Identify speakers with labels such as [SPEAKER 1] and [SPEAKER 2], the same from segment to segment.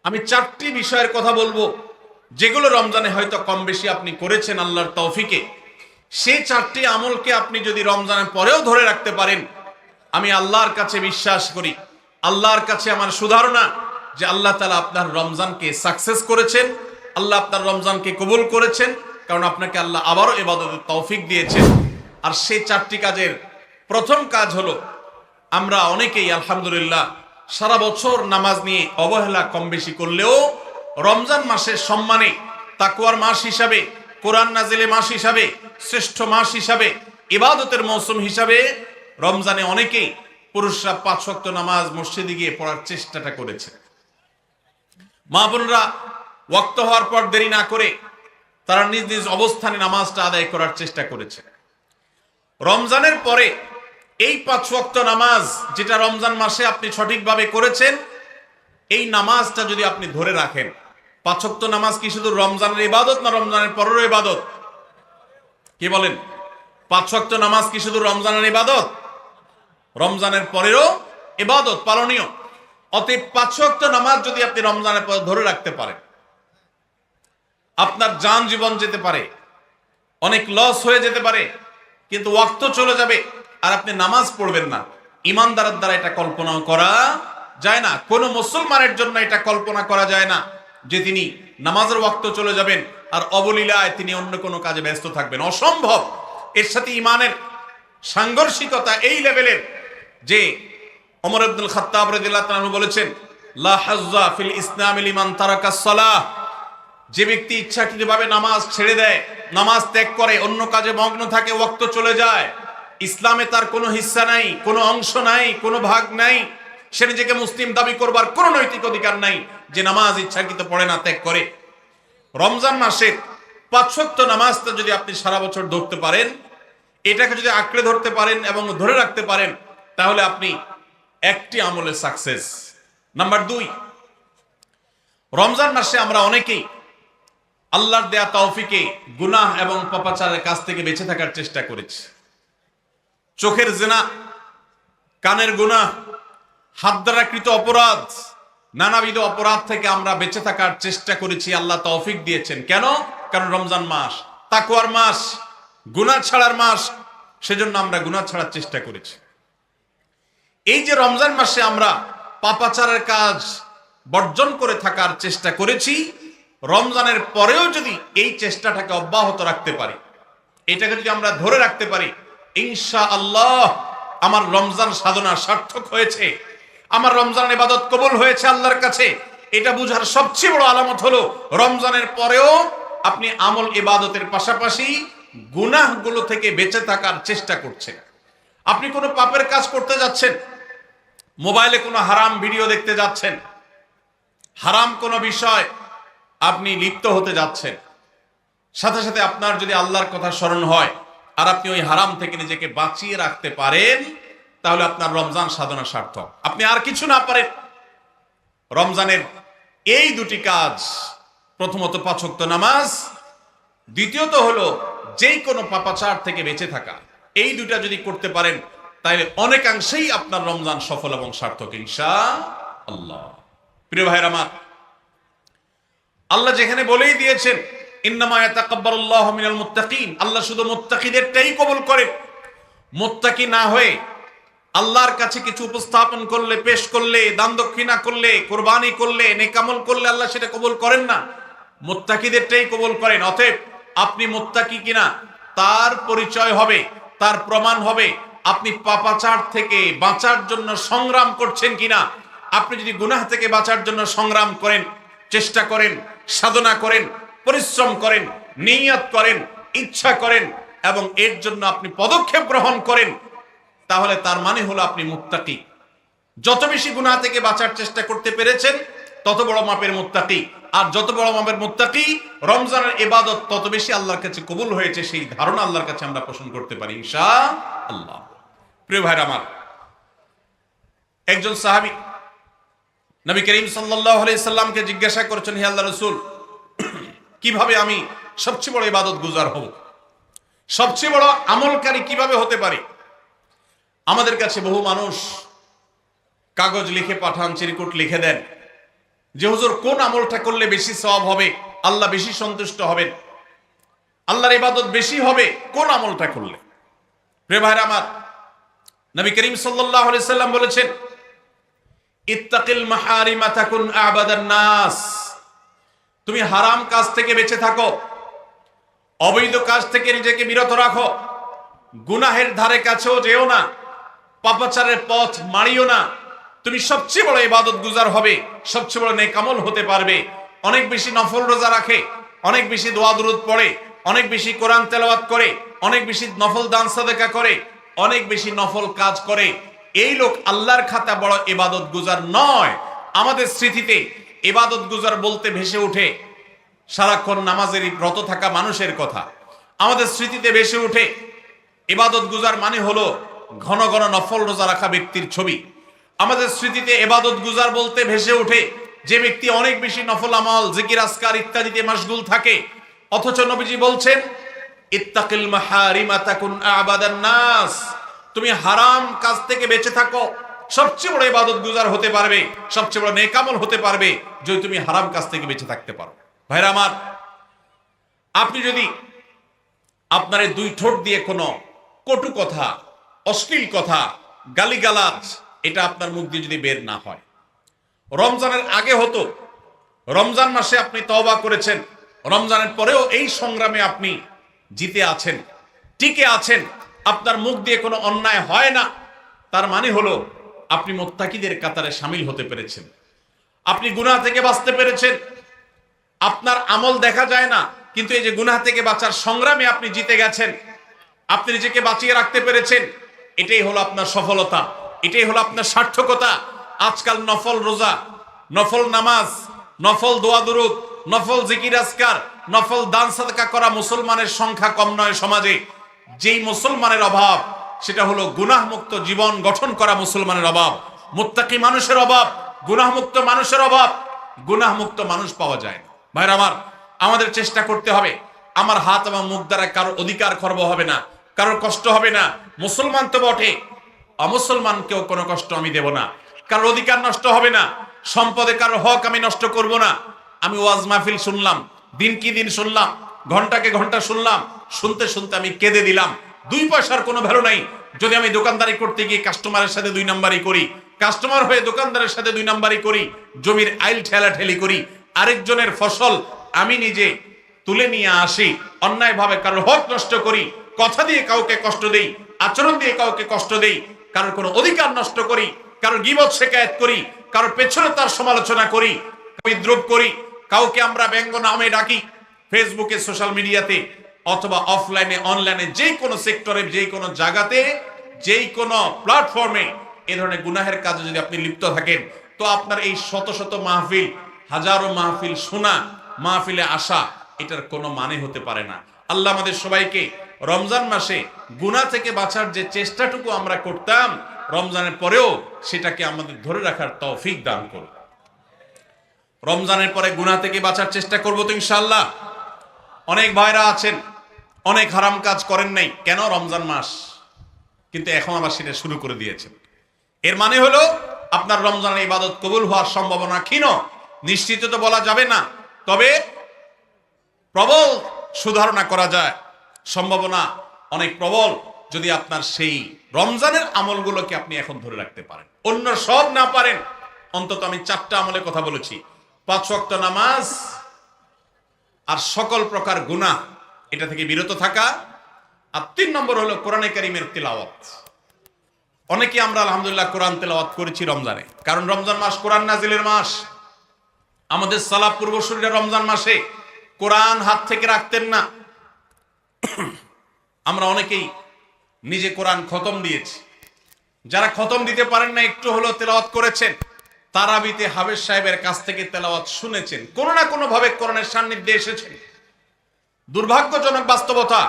[SPEAKER 1] আমি 4টি বিষয়ের কথা বলবো, যেগুলো রমজানে হয়তো কম বেশি আপনি করেছেন আল্লাহর তৌফিকে। সেই 4টি আমলকে আপনি যদি রমজানের পরেও ধরে রাখতে পারেন, আমি আল্লাহর কাছে বিশ্বাস করি, আল্লাহর কাছে আমার সুধারণা যে আল্লাহ তাআলা আপনার রমজানকে সাকসেস করেছেন, আল্লাহ আপনার রমজানকে কবুল করেছেন, কারণ আপনাকে আল্লাহ আবারও ইবাদতের তৌফিক দিয়েছেন। আর সেই 4টি কাজের প্রথম কাজ হলো, আমরা অনেকেই আলহামদুলিল্লাহ সারা বছর নামাজ নিয়ে অবহেলা কম বেশি করলেও রমজান মাসের সম্মানে, তাকওয়ার মাস হিসাবে, কোরআন নাজিলের মাস হিসাবে, শ্রেষ্ঠ মাস হিসাবে, ইবাদতের মৌসুম হিসাবে রমজানে অনেকেই পুরুষরা 5 ওয়াক্ত নামাজ মসজিদে গিয়ে পড়ার চেষ্টাটা করেছে। মা বোনরা ওয়াক্ত হওয়ার পর দেরি না করে তারা নিজ নিজ অবস্থানে নামাজটা আদায় করার চেষ্টা করেছে। রমজানের পরে এই 5 ওয়াক্ত নামাজ যেটা রমজান মাসে আপনি সঠিকভাবে করেছেন, এই নামাজটা যদি আপনি ধরে রাখেন, 5 ওয়াক্ত নামাজ কি শুধু রমজানের ইবাদত না রমজানের পরেরও ইবাদত? কি বলেন? 5 ওয়াক্ত নামাজ কি শুধু রমজানের ইবাদত? রমজানের পরেরও ইবাদত, পালনীয়। অতএব 5 ওয়াক্ত নামাজ যদি আপনি রমজানের পরে ধরে রাখতে পারেন, আপনার জান জীবন যেতে পারে, অনেক লস হয়ে যেতে পারে, কিন্তু ওয়াক্ত চলে যাবে আর আপনি নামাজ পড়বেন না। ইমানদারের দ্বারা এটা কল্পনা করা যায় না, কোনো মুসলমানের জন্য এটা কল্পনা করা যায় না যে তিনি নামাজের ওয়াক্ত চলে যাবেন আর অবলীলায় তিনি অন্য কোনো কাজে ব্যস্ত থাকবেন, অসম্ভব। এর সাথে ইমানের সাংঘর্ষিকতা এই লেভেলের যে ওমর ইবনুল খাত্তাব রাদিয়াল্লাহু তাআলা বলেছেন, লা হাজ্জা ফিল ইসলামি লিমান তারাকাস সালাহ। যে ব্যক্তি ইচ্ছাকৃতভাবে নামাজ ছেড়ে দেয়, নামাজ ত্যাগ করে, অন্য কাজে মগ্ন থাকে, ওয়াক্ত চলে যায়, ইসলামে তার কোনো হিস্সা নাই, কোনো অংশ নাই, কোনো ভাগ নাই। সে নিজেকে মুসলিম দাবি করবার কোনো নৈতিক অধিকার নাই যে নামাজ ইচ্ছাকৃত পড়ে না, ত্যাগ করে। রমজান মাসের 5 ওয়াক্ত নামাজটা যদি আপনি সারা বছর ধরতে পারেন, এটাকে যদি আঁকড়ে ধরতে পারেন এবং ধরে রাখতে পারেন, তাহলে আপনি একটি আমলে সাকসেস। নাম্বার 2, রমজান মাসে আমরা অনেকেই আল্লাহর দেয়া তৌফিকে গুনাহ এবং পাপাচারের কাছ থেকে বেঁচে থাকার চেষ্টা করেছি। চোখের জিনা, কানের গুনাহ, হাত দ্বারা কৃত অপরাধ, নানাবিধ অপরাধ থেকে আমরা বেঁচে থাকার চেষ্টা করেছি। আল্লাহ তৌফিক দিয়েছেন। কেন? কারণ রমজান মাস তাকওয়ার মাস, গুনাহ ছাড়ার মাস, সেজন্য আমরা গুনাহ ছাড়ার চেষ্টা করেছি। এই যে রমজান মাসে আমরা পাপাচারের কাজ বর্জন করে থাকার চেষ্টা করেছি, রমজানের পরেও যদি এই চেষ্টাটাকে অব্যাহত রাখতে পারি, এটাকে যদি আমরা ধরে রাখতে পারি, ইনশাআল্লাহ আমার রমজান সাধনা সার্থক হয়েছে, আমার রমজান ইবাদত কবুল হয়েছে আল্লাহর কাছে। এটা বুঝার সবচেয়ে বড় আলামত হলো রমজানের পরেও আপনি আমল ইবাদতের পাশাপাশি গুনাহগুলো থেকে বেঁচে থাকার চেষ্টা করছেন। আপনি কোনো পাপের কাজ করতে যাচ্ছেন, মোবাইলে কোনো হারাম ভিডিও দেখতে যাচ্ছেন, হারাম কোনো বিষয় আপনি লিপ্ত হতে যাচ্ছেন, সাথে সাথে আপনার যদি আল্লাহর কথা স্মরণ হয় আর আপনি ওই হারাম থেকে নিজেকে বাঁচিয়ে রাখতে পারেন, তাহলে আপনার রমজান সাধনা সার্থক। আপনি আর কিছু না পারেন, রমজানের এই 2টি কাজ, প্রথমত 5 ওয়াক্ত নামাজ, দ্বিতীয়ত হলো যেই কোনো পাপাচার থেকে বেঁচে থাকা, এই 2টা যদি করতে পারেন, তাহলে অনেকাংশেই আপনার রমজান সফল এবং সার্থক ইনশাআল্লাহ। প্রিয় ভাইরা আমার, আল্লাহ যেখানে বলেই দিয়েছেন ইন্নামা ইয়াতাকাব্বালুল্লাহু মিনাল মুত্তাকিন, আল্লাহ শুধু মুত্তাকিদেরটাই কবুল করেন। মুত্তাকি না হয়ে আল্লাহর কাছে কিছু উপস্থাপন করলে, পেশ করলে, দান দক্ষিণা করলে, কুরবানি করলে, নেক আমল করলে আল্লাহ সেটা কবুল করেন না, মুত্তাকিদেরটাই কবুল করেন। অতএব আপনি মুত্তাকি কিনা তার পরিচয় হবে, তার প্রমাণ হবে আপনি পাপাচার থেকে বাঁচার জন্য সংগ্রাম করছেন কিনা। আপনি যদি গুনাহ থেকে বাঁচার জন্য সংগ্রাম করেন, চেষ্টা করেন, সাধনা করেন, পরিশ্রম করেন, নিয়ত করেন, ইচ্ছা করেন এবং এর জন্য আপনি পদক্ষেপ গ্রহণ করেন, তাহলে তার মানে হলো আপনি মুত্তাকি। যত বেশি গুনাহ থেকে বাঁচার চেষ্টা করতে পেরেছেন, তত বড় মাপের মুত্তাকি। আর যত বড় মাপের মুত্তাকি, রমজানের ইবাদত তত বেশি আল্লাহর কাছে কবুল হয়েছে, সেই ধারণা আল্লাহর কাছে আমরা পোষণ করতে পারি ইনশাআল্লাহ। প্রিয় ভাইরা আমার, একজন সাহাবী নবী করিম সাল্লাল্লাহু আলাইহি সাল্লামকে জিজ্ঞাসা করেছেন, হে আল্লাহর রাসূল, কিভাবে আমি সবচেয়ে বড় ইবাদত গুজার হব, সবচেয়ে বড় আমলকারী কিভাবে হতে পারি? আমাদের কাছে বহু মানুষ কাগজ লিখে পাঠান, চিরকুট লিখে দেন যে হুজুর কোন আমলটা করলে বেশি সওয়াব হবে, আল্লাহ বেশি সন্তুষ্ট হবেন, আল্লাহর ইবাদত বেশি হবে কোন আমলটা করলে? প্রিয় ভাইরা আমার, নবী করিম সাল্লাল্লাহু আলাইহি সাল্লাম বলেছেন, ইত্তাকিল মাহারিমা তাকুন আবাদান নাস। তুমি হারাম কাজ থেকে বেঁচে থাকো, অবৈধ কাজ থেকে নিজেকে বিরত রাখো, গুনাহের ধারে কাছেও যেও না, পাপাচারের পথ মারিও না। তুমি সবচেয়ে বড় ইবাদত গুজার হবে, সবচেয়ে বড় নেক আমল হতে পারবে। অনেক বেশি নফল রোজা রাখে, অনেক বেশি দোয়া দুরূদ পড়ে, অনেক বেশি কোরআন তেলাওয়াত করে, অনেক বেশি নফল দান সাদেকা করে, অনেক বেশি নফল কাজ করে, এই লোক আল্লাহর খাতা বড় ইবাদত গুজার নয়। আমাদের স্মৃতিতে ইবাদত গুজার বলতে ভেসে ওঠে সারাক্ষণ নামাজেরই ব্রত থাকা মানুষের কথা। আমাদের স্মৃতিতে ভেসে ওঠে ইবাদত গুজার মানে হলো ঘন ঘন নফল রোজা রাখা ব্যক্তির ছবি। আমাদের স্মৃতিতে ইবাদত গুজার বলতে ভেসে ওঠে যে ব্যক্তি অনেক বেশি নফল আমল, জিকির, আজকার ইত্যাদিতে মাশগুল থাকে। অথচ নবীজি বলছেন, ইত্তাকিল মাহারিমা তাকুন আবাদান নাস। তুমি হারাম কাজ থেকে বেঁচে থাকো, সবচেয়ে বড় ইবাদত গুজার হতে পারবে, সবচেয়ে বড় নেক আমল হতে পারবে যদি তুমি হারাম কাজ থেকে বেঁচে থাকতে পারো। ভাইরা আমার, আপনি যদি আপনার এই দুই ঠোঁট দিয়ে কোনো কটু কথা, অশ্লীল কথা, গালিগালাজ এটা আপনার মুখ দিয়ে যদি বের না হয়, রমজানের আগে হতো, রমজান মাসে আপনি তওবা করেছেন, রমজানের পরেও এই সংগ্রামে আপনি জিতে আছেন, টিকে আছেন, আপনার মুখ দিয়ে কোনো অন্যায় হয় না, তার মানে হলো আপনি মুত্তাকিদের কাতারে শামিল হতে পেরেছেন, আপনি গুনাহ থেকে বাঁচতে পেরেছেন। আপনার আমল দেখা যায় না, কিন্তু এই যে গুনাহ থেকে বাঁচার সংগ্রামে আপনি জিতে গেছেন, আপনি নিজেকে বাঁচিয়ে রাখতে পেরেছেন, এটাই হলো আপনার সফলতা, এটাই হলো আপনার সার্থকতা। আজকাল নফল রোজা, নফল নামাজ, নফল দোয়া দুরূদ, নফল জিকির আজকার, নফল দান সাদকা করা মুসলমানের সংখ্যা কম নয় সমাজে। যেই মুসলমানের অভাব সেটা হলো গুনাহমুক্ত জীবন গঠন করা মুসলমানের অভাব, মুত্তাকি মানুষের অভাব, গুনাহমুক্ত মানুষের অভাব। গুনাহমুক্ত মানুষ পাওয়া যায় না। ভাইরা আমার, আমাদের চেষ্টা করতে হবে আমার হাত এবং মুখ দ্বারা কারোর অধিকার খর্ব হবে না, কারোর কষ্ট হবে না। মুসলমান তো বটে, অমুসলমানকেও কোনো কষ্ট আমি দেব না, কারোর অধিকার নষ্ট হবে না, সম্পদে কারোর হক আমি নষ্ট করব না। আমি ওয়াজ মাহফিল শুনলাম, দিন কি দিন শুনলাম, ঘন্টাকে ঘন্টা শুনলাম, শুনতে শুনতে আমি কেঁদে দিলাম। 2 পয়সার কোনো ভ্যালু নাই যদি আমি দোকানদারি করতে গিয়ে কাস্টমারের সাথে 2 নাম্বারি করি, কাস্টমার হয়ে দোকানদারের সাথে 2 নাম্বারি করি, জমির আইল ঠেলাঠেলি করি, আরেকজনের ফসল আমি নিজে তুলে নিয়ে আসি, অন্যায়ভাবে কারোর হক নষ্ট করি, কথা দিয়ে কাউকে কষ্ট দেই, আচরণ দিয়ে কাউকে কষ্ট দেই, কারোর কোনো অধিকার নষ্ট করি, কারোর গীবত শিকায়াত করি, কারোর পেছনে তার সমালোচনা করি, বিদ্রুপ করি, কাউকে আমরা ব্যঙ্গ নামে ডাকি, ফেসবুকে, সোশ্যাল মিডিয়াতে অথবা অফলাইনে, অনলাইনে, যে কোনো সেক্টরে, যে কোনো জায়গাতে, যেই কোনো প্ল্যাটফর্মে এ ধরনের গুনাহের কাজে যদি আপনি লিপ্ত থাকেন, তো আপনার এই শত শত মাহফিল, হাজারো মাহফিল শোনা, মাহফিলে আসা, এটার কোনো মানে হতে পারে না। আল্লাহ আমাদের সবাইকে রমজান মাসে গুনাহ থেকে বাঁচার যে চেষ্টাটুকু আমরা করতাম, রমজানের পরেও সেটাকে আমাদের ধরে রাখার তৌফিক দান করুন। রমজানের পরে গুনাহ থেকে বাঁচার চেষ্টা করব তো ইনশাআল্লাহ। অনেক ভাইরা আছেন অনেক হারাম কাজ করেন নাই, কেন? রমজান মাস, কিন্তু এখন আবার সেটা শুরু করে দিয়েছেন। এর মানে হলো আপনার রমজানের ইবাদত কবুল হওয়ার সম্ভাবনা ক্ষীণ, নিশ্চিত তো বলা যাবে না, তবে প্রবল সুধারণা করা যায়, সম্ভাবনা অনেক প্রবল যদি আপনার সেই রমজানের আমলগুলোকে আপনি এখন ধরে রাখতে পারেন। অন্য সব না পারেন, অন্তত আমি 4টা আমলের কথা বলেছি, 5 ওয়াক্ত নামাজ আর সকল প্রকার গুনাহ এটা থেকে বিরত থাকা, আর 3 নম্বর হলো কোরআনে কারীমের তিলাওয়াত। অনেকে আমরা আলহামদুলিল্লাহ কোরআন তেলাওয়াত করেছি রমজানে, কারণ রমজান মাস কোরআন নাজিলের মাস। আমাদের সালাফ পূর্বসূরীরা রমজান মাসে কোরআন হাত থেকে রাখতেন না। আমরা অনেকেই নিজে কোরআন খতম দিয়েছি, যারা খতম দিতে পারেন না একটু হলো তেলাওয়াত করেছেন, তারাবিতে হাফেজ সাহেবের কাছ থেকে তেলাওয়াত শুনেছেন, কোনো না কোনো ভাবে কোরআনের সান্নিধ্যে এসেছেন। দুর্ভাগ্যজনক বাস্তবতা,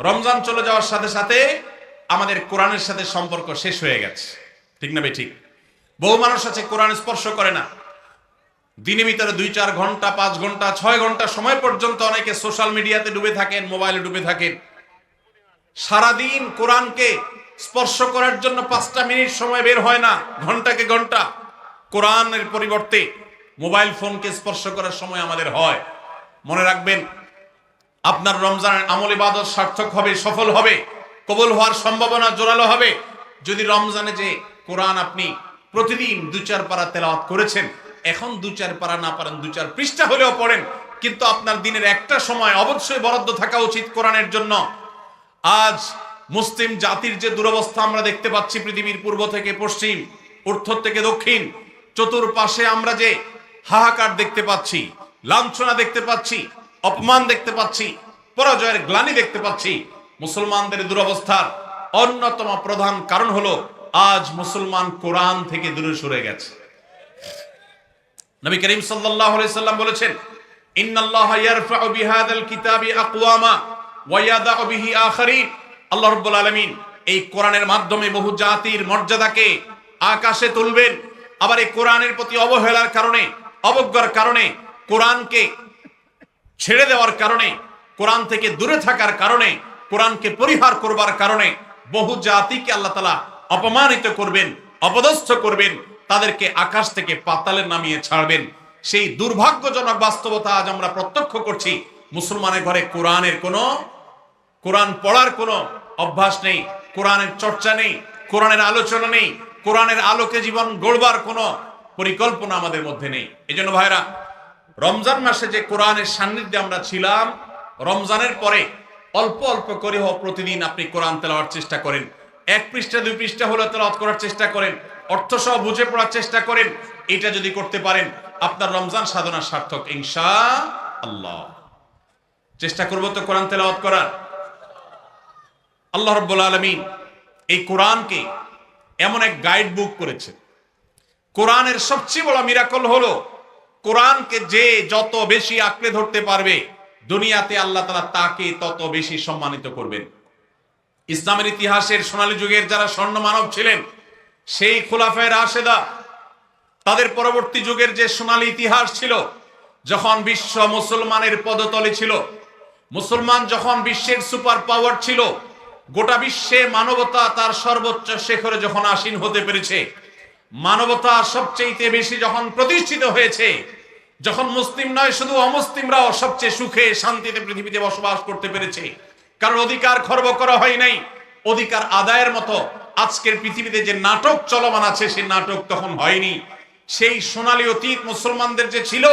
[SPEAKER 1] রমজান চলে যাওয়ার সাথে সাথে আমাদের কোরআনের সাথে সম্পর্ক শেষ হয়ে গেছে, ঠিক না ঠিক? বহু মানুষ আছে কোরআন স্পর্শ করে না, দিনের ভিতরে 2-4 ঘন্টা, 5 ঘন্টা, 6 ঘন্টা সময় পর্যন্ত অনেকে সোশ্যাল মিডিয়াতে ডুবে থাকেন, মোবাইলে ডুবে থাকেন। সারাদিন কোরআনকে স্পর্শ করার জন্য 5টা মিনিট সময় বের হয় না, ঘন্টাকে ঘন্টা কোরআনের পরিবর্তে মোবাইল ফোনকে স্পর্শ করার সময় আমাদের হয়। মনে রাখবেন, আপনার রমজানের আমল ইবাদত সার্থক হবে, সফল হবে, কবুল হওয়ার সম্ভাবনা জোরালো হবে যদি রমজানে যে কোরআন আপনি প্রতিদিন 2-4 পারা তেলাওয়াত করেছেন, এখন 2-4 পারা না পারেন 2-4 পৃষ্ঠা হলেও পড়েন, কিন্তু আপনার দিনের একটা সময় অবশ্যই বরাদ্দ থাকা উচিত কোরআনের জন্য। আজ মুসলিম জাতির যে দুরবস্থা আমরা দেখতে পাচ্ছি, পৃথিবীর পূর্ব থেকে পশ্চিম, উত্তর থেকে দক্ষিণ, চতুর্পাশে আমরা যে হাহাকার দেখতে পাচ্ছি, লাঞ্ছনা দেখতে পাচ্ছি, অপমান দেখতে পাচ্ছি, পরাজয়ের গ্লানি দেখতে পাচ্ছি, মুসলমানদের দুরবস্থার অন্যতম প্রধান কারণ হলো আজ মুসলমান কোরআন থেকে দূরে সরে গেছে। নবী করিম সাল্লাল্লাহু আলাইহি সাল্লাম বলেছেন, ইন্নাল্লাহা ইয়ারফাউ বিহাদাল কিতাবি আকওয়ামা ওয়া ইয়াদাউ বিহি আখারিন। আল্লাহ রাব্বুল আলামিন এই কোরআনের মাধ্যমে বহু জাতির মর্যাদাকে আকাশে তুলবেন। আবার এই কোরআনের প্রতি অবহেলার কারণে, অবজ্ঞার কারণে, কোরআনকে ছেড়ে দেওয়ার কারণে, কোরআন থেকে দূরে থাকার কারণে, কোরআনকে পরিহার করবার কারণে বহু জাতিকে আল্লাহ তাআলা অপমানিত করবেন, অপদস্থ করবেন, তাদেরকে আকাশ থেকে পাতালে নামিয়ে ছাড়বেন। সেই দুর্ভাগ্যজনক বাস্তবতা আজ আমরা প্রত্যক্ষ করছি। মুসলমানের ঘরে কোরআন পড়ার কোনো অভ্যাস নেই, কোরআনের চর্চা নেই, কোরআনের আলোচনা নেই, কোরআনের আলোকে জীবন গড়বার কোনো পরিকল্পনা আমাদের মধ্যে নেই। এজন্য ভাইরা, রমজান মাসে যে কোরআনের সান্নিধ্যে আমরা ছিলাম, রমজানের পরে অল্প অল্প করে হোক প্রতিদিন আপনি কোরআন তেলাওয়ার চেষ্টা করেন। 1 পৃষ্ঠা 2 পৃষ্ঠা হলে তেলাওয়াত করার চেষ্টা করেন, অর্থ সহ বুঝে পড়ার চেষ্টা করেন। এটা যদি করতে পারেন, আপনার রমজান সাধনা সার্থক ইনশাআল্লাহ। চেষ্টা করব তো কোরআন তেলাওয়াত করার। আল্লাহ রাব্বুল আলামিন এই কোরআনকে এমন এক গাইড বুক করেছে। কোরআনের সবচেয়ে বড় মিরাকল হলো, কোরআনকে যে যত বেশি আঁকড়ে ধরতে পারবে, দুনিয়াতে আল্লাহ তাআলা তাকে তত বেশি সম্মানিত করবেন। ইসলামের ইতিহাসের সোনালী যুগের যারা স্বর্ণ মানব ছিলেন, সেই খুলাফায়ে রাশেদা, তাদের পরবর্তী যুগের যে সোনালী ইতিহাস ছিল, যখন বিশ্ব মুসলমানের পদতলে ছিল, মুসলমান যখন বিশ্বের সুপার পাওয়ার ছিল, গোটা বিশ্বে মানবতা তার সর্বোচ্চ শিখরে যখন আসীন হতে পেরেছে, মানবতা সবচেয়ে বেশি যখন প্রতিষ্ঠিত হয়েছে, যখন মুসলিম নয় শুধু অমুসলিমরাও সবচেয়ে সুখে শান্তিতে পৃথিবীতে বসবাস করতে পেরেছে, কারণ অধিকার খর্ব করা হয় নাই, অধিকার আদায়ের মতো আজকের পৃথিবীতে যে নাটক চলমান আছে, সেই নাটক তখন হয়নি। সেই সোনালী অতীত মুসলমানদের যে ছিল,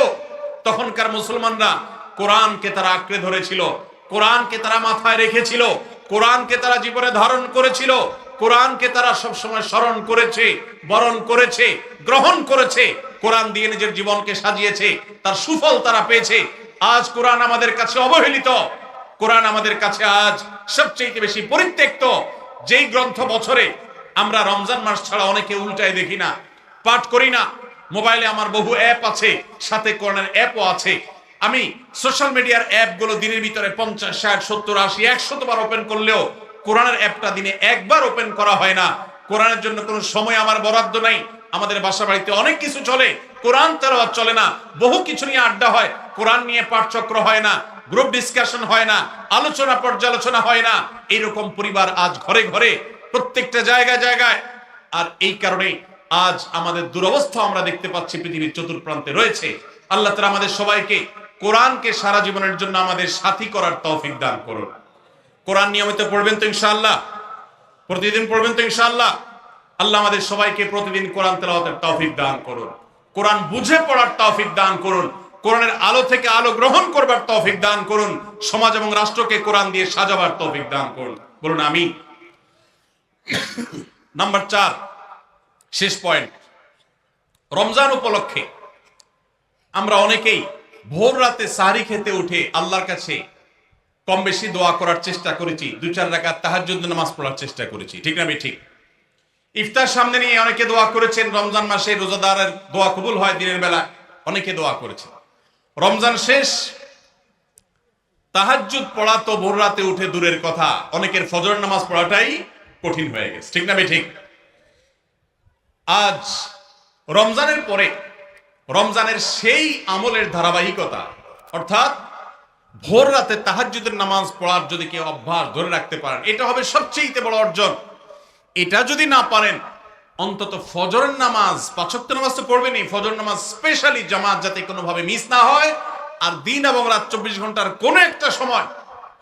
[SPEAKER 1] তখনকার মুসলমানরা কোরআনকে তারা আঁকড়ে ধরেছিল, কোরআনকে তারা মাথায় রেখেছিল, কোরআনকে তারা জীবনে ধারণ করেছিল, কোরআনকে তারা সবসময় স্মরণ করেছে, বরণ করেছে, গ্রহণ করেছে, কোরআন দিয়ে নিজের জীবনকে সাজিয়েছে, তার সুফল তারা পেয়েছে। আজ কোরআন আমাদের কাছে অবহেলিত, কোরআন আমাদের কাছে আজ সবচেয়ে বেশি পরিত্যক্ত। যেই গ্রন্থ বছরে আমরা রমজান মাস ছাড়া অনেকে উল্টায় দেখি না, পাঠ করি না। মোবাইলে আমার বহু অ্যাপ আছে, সাথে কোরআনের অ্যাপও আছে। আমি সোশ্যাল মিডিয়ার অ্যাপগুলো দিনের ভিতরে 50, 60, 70, 80, 100 বার ওপেন করলেও কোরআনের অ্যাপটা দিনে একবার ওপেন করা হয় না। কোরআনের জন্য কোনো সময় আমার বরাদ্দ নাই। আমাদের বাসা বাড়িতে অনেক কিছু চলে, কোরআন তেলাওয়াত চলে না। বহু কিছু নিয়ে আড্ডা হয়, কোরআন নিয়ে পাঠচক্র হয় না, গ্রুপ ডিসকাশন হয় না, আলোচনা পর্যালোচনা হয় না। এইরকম পরিবার আজ ঘরে ঘরে, প্রত্যেকটা জায়গায় জায়গায়। আর এই কারণে আজ আমাদের দুরবস্থা আমরা দেখতে পাচ্ছি পৃথিবীর চতুর্প্রান্তে রয়েছে। আল্লাহ তাআলা আমাদের সবাইকে কোরআনকে সারা জীবনের জন্য আমাদের সাথী করার তৌফিক দান করুন। কোরআন নিয়মিত পড়বেন তো ইনশাআল্লাহ? প্রতিদিন পড়বেন তো ইনশাআল্লাহ? আল্লাহ আমাদের সবাইকে প্রতিদিন কোরআন তেলাওয়াতের তৌফিক দান করুন, কোরআন বুঝে পড়ার তৌফিক দান করুন, কোরআনের আলো থেকে আলো গ্রহণ করবার তৌফিক দান করুন, সমাজ এবং রাষ্ট্রকে কোরআন দিয়ে সাজাবার তৌফিক দান করুন। বলুন আমিন। নাম্বার 4, শেষ পয়েন্ট। রমজান উপলক্ষে আমরা অনেকেই ভোর রাতে সাহরি খেতে উঠে আল্লাহর কাছে কম বেশি দোয়া করার চেষ্টা করেছি, 2-4 রাকাত তাহাজ্জুদ নামাজ পড়ার চেষ্টা করেছি, ঠিক না ঠিক? ইফতার সামনে নিয়ে অনেকে দোয়া করেছেন। রমজান মাসে রোজাদারের দোয়া কবুল হয় দিনের বেলা, অনেকে দোয়া করেছেন। রমজান শেষ, তাহাজ্জুদ পড়া তো ভোর রাতে উঠে দূরের কথা, অনেকের ফজর নামাজ পড়াটাই কঠিন হয়ে গেছে, ঠিক না ঠিক? আজ রমজানের পরে রমজানের সেই আমলের ধারাবাহিকতা, অর্থাৎ ভোর রাতে তাহাজ্জুদের নামাজ পড়ার যদি কেউ অভ্যাস ধরে রাখতে পারেন, এটা হবে সবচেয়ে বড় অর্জন। এটা যদি না পারেন, অন্তত ফজরের নামাজ, 5 ওয়াক্ত নামাজ তো পড়বেনই, ফজর নামাজ স্পেশালি জামাত যাতে কোনোভাবে মিস না হয়। আর দিন এবং রাত 24 ঘন্টার কোনো একটা সময়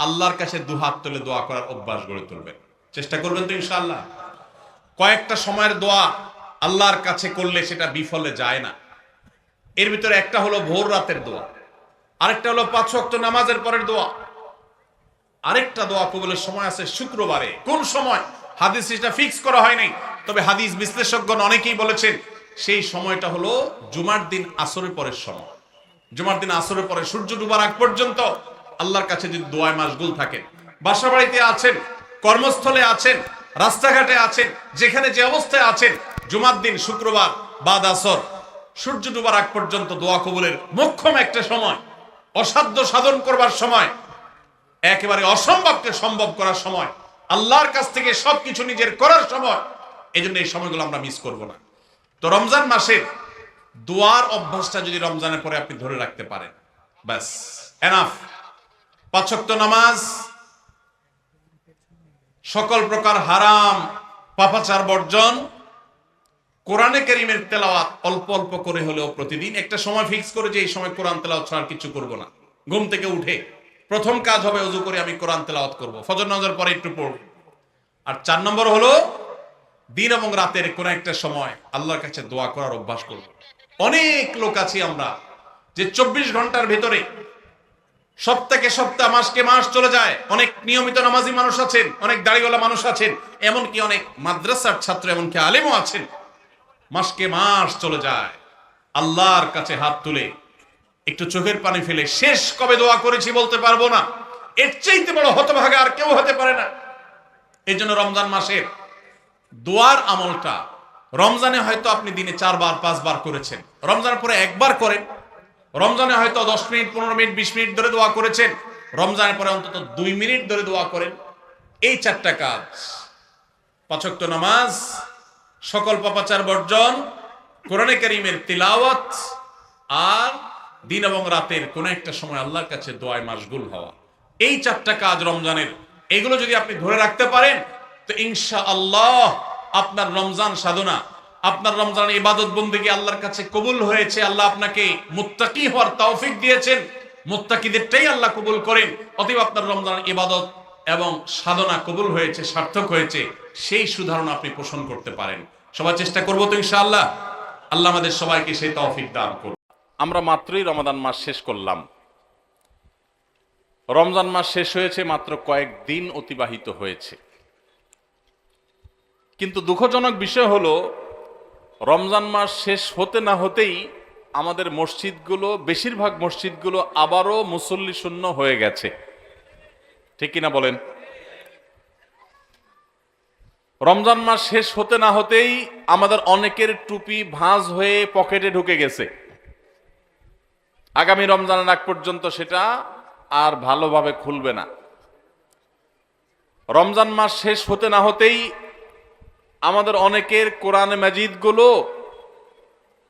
[SPEAKER 1] আল্লাহর কাছে দুহাত তুলে দোয়া করার অভ্যাস গড়ে তুলবেন। চেষ্টা করবেন তো ইনশাআল্লাহ। কয়েকটা সময়ের দোয়া আল্লাহর কাছে করলে সেটা বিফলে যায় না। এর ভিতরে একটা হলো ভোর রাতের দোয়া, আরেকটা হলো 5 ওয়াক্ত নামাজের পরের দোয়া, আরেকটা দোয়া কবুলের সময় আছে শুক্রবারে। কোন সময় হাদিস এটা ফিক্স করা হয় নাই, তবে হাদিস বিশ্লেষকগণ অনেকেই বলেছেন সেই সময়টা হলো জুমার দিন আসরের পরের সময়। জুমার দিন আসরের পরে সূর্য ডুবার আগ পর্যন্ত আল্লাহর কাছে যদি দোয়ায় মাশগুল থাকেন, বাসা বাড়িতে আছেন, কর্মস্থলে আছেন, রাস্তাঘাটে আছেন, যেখানে যে অবস্থায় আছেন, জুমার দিন শুক্রবার বাদ আসর সূর্য ডুবার আগ পর্যন্ত দোয়া কবুলের মোক্ষম একটা সময়, অসাধ্য সাধন করবার সময়, একেবারে অসম্ভবকে সম্ভব করার সময়, আল্লাহর কাছ থেকে সবকিছু নিজের করার সময়। এই জন্য এই সময়গুলো আমরা মিস করব না। তো রমজান মাসের দোয়ার অভ্যাসটা যদি রমজানের পরে আপনি ধরে রাখতে পারেন, ব্যাস এনাফ। 5 ওয়াক্ত নামাজ, সকল প্রকার হারাম পাপাচার বর্জন, কোরআনে কারীমের তেলাওয়াত অল্প অল্প করে হলেও প্রতিদিন একটা সময় ফিক্স করে যে এই সময় কোরআন তেলাওয়াত ছাড়া কিছু করব না। ঘুম থেকে উঠে প্রথম কাজ হবে ওযু করে আমি কোরআন তেলাওয়াত করব, ফজর নামাজের পরে একটু পড়ব। আর 4 নম্বর হলো দিন এবং রাতের কোন একটা সময় আল্লাহর কাছে দোয়া করার অভ্যাস করব। অনেক লোক আছি আমরা যে 24 ঘন্টার ভিতরে সপ্তাহে সপ্তাহ, মাসকে মাস চলে যায়। অনেক নিয়মিত নামাজি মানুষ আছেন, অনেক দাড়িওয়ালা মানুষ আছেন, এমনকি অনেক মাদ্রাসার ছাত্র, এমনকি আলেমও আছেন। মাসকে মাস চলে যায়, আল্লাহর কাছে হাত তুলে একটু চোখের পানি ফেলে শেষ কবে দোয়া করেছি বলতে পারবো না। এর চাইতে বড় হতভাগা আর কেউ হতে পারে না। এই জন্য রমজান মাসের দোয়ার আমলটা, রমজানে হয়তো আপনি দিনে 4 বার 5 বার করেছেন, রমজানের পরে একবার করেন। রমজানে হয়তো 10 মিনিট 15 মিনিট 20 মিনিট ধরে দোয়া করেছেন, রমজানের পরে অন্তত 2 মিনিট ধরে দোয়া করেন। এই 4টা কাজ, 5 ওয়াক্ত নামাজ, সকল পাপাচার বর্জন, কোরআনে কারীমের তিলাওয়াত, আর দিন এবং রাতের কোন একটা সময় আল্লাহর কাছে দোয়ায় মাশগুল হওয়া, এই 4টা কাজ রমজানের, এগুলো যদি আপনি ধরে রাখতে পারেন তো ইনশাআল্লাহ আপনার রমজান সাধনা, আপনার রমজান ইবাদত বন্দেগী আল্লাহর কাছে কবুল হয়েছে। আল্লাহ আপনাকে মুত্তাকি হওয়ার তৌফিক দিয়েছেন, মুত্তাকিদেরটাই আল্লাহ কবুল করেন। অতএব আপনার রমজান ইবাদত এবং সাধনা কবুল হয়েছে, সার্থক হয়েছে, সেই সুধারণা আপনি পোষণ করতে পারেন। সবাই চেষ্টা করবো তো ইনশাআল্লাহ। আল্লাহ আমাদের সবাইকে সেই তৌফিক দান করুন। আমরা মাত্রই রমাদান মাস শেষ করলাম। রমজান মাস শেষ হয়েছে, মাত্র কয়েকদিন অতিবাহিত হয়েছে। কিন্তু দুঃখজনক বিষয় হলো রমজান মাস শেষ হতে না হতেই আমাদের মসজিদগুলো, বেশিরভাগ মসজিদগুলো আবারও মুসল্লি শূন্য হয়ে গেছে। ঠিক কিনা বলেন? রমজান মাস শেষ হতে না হতেই আমাদের অনেকের টুপি ভাঁজ হয়ে পকেটে ঢুকে গেছে। আগামী রমজানের আগ পর্যন্ত সেটা আর ভালোভাবে খুলবে না। রমজান মাস শেষ হতে না হতেই আমাদের অনেকের কোরআন মাজিদ গুলো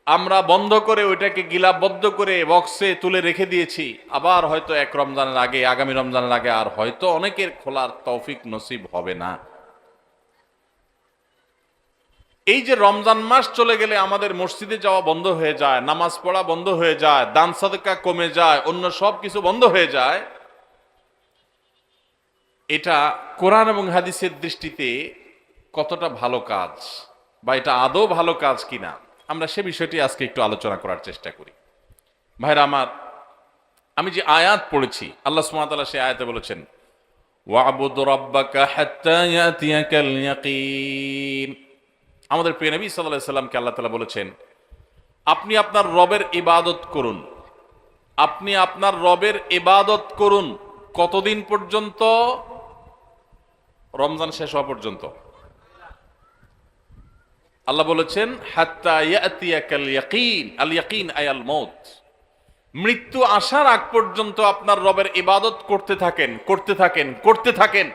[SPEAKER 1] আমরা বন্ধ করে ওইটাকে গিলাবদ্ধ করে বক্সে তুলে রেখে দিয়েছি। আবার হয়তো এক রমজানের আগে, আগামী রমজানের আগে আর হয়তো অনেকের খোলার তৌফিক নসিব হবে না। এই যে রমজান মাস চলে গেলে আমাদের মসজিদে যাওয়া বন্ধ হয়ে যায়, নামাজ পড়া বন্ধ হয়ে যায়, দান সাদকা কমে যায়, অন্য সব কিছু বন্ধ হয়ে যায়, এটা কোরআন এবং হাদিসের দৃষ্টিতে কতটা ভালো কাজ, বা এটা আদৌ ভালো কাজ কিনা, আমরা সে বিষয়টি আজকে একটু আলোচনা করার চেষ্টা করি। ভাইরা আমার, আমি যে আয়াত পড়েছি, আল্লাহ সুবহানাহু ওয়া তাআলা সেই আয়াতে বলেছেন, ওয়া'বুদ রাব্বাকা হাত্তা ইয়াতিয়াকাল ইয়াকিন। আমাদের প্রিয় নবী সাল্লাল্লাহু আলাইহি সাল্লামকে আল্লাহ তাআলা বলেছেন, আপনি আপনার রবের ইবাদত করুন। আপনি আপনার রবের ইবাদত করুন কতদিন পর্যন্ত? রমজান শেষ হওয়া পর্যন্ত। আল্লাহ বলেছেন হাত্তা ইয়াতিয়াকাল ইয়াকিন। আল ইয়াকিন আয়াল মউত। মৃত্যু আসার আগ পর্যন্ত আপনার রবের ইবাদত করতে থাকেন, করতে থাকেন, করতে থাকেন।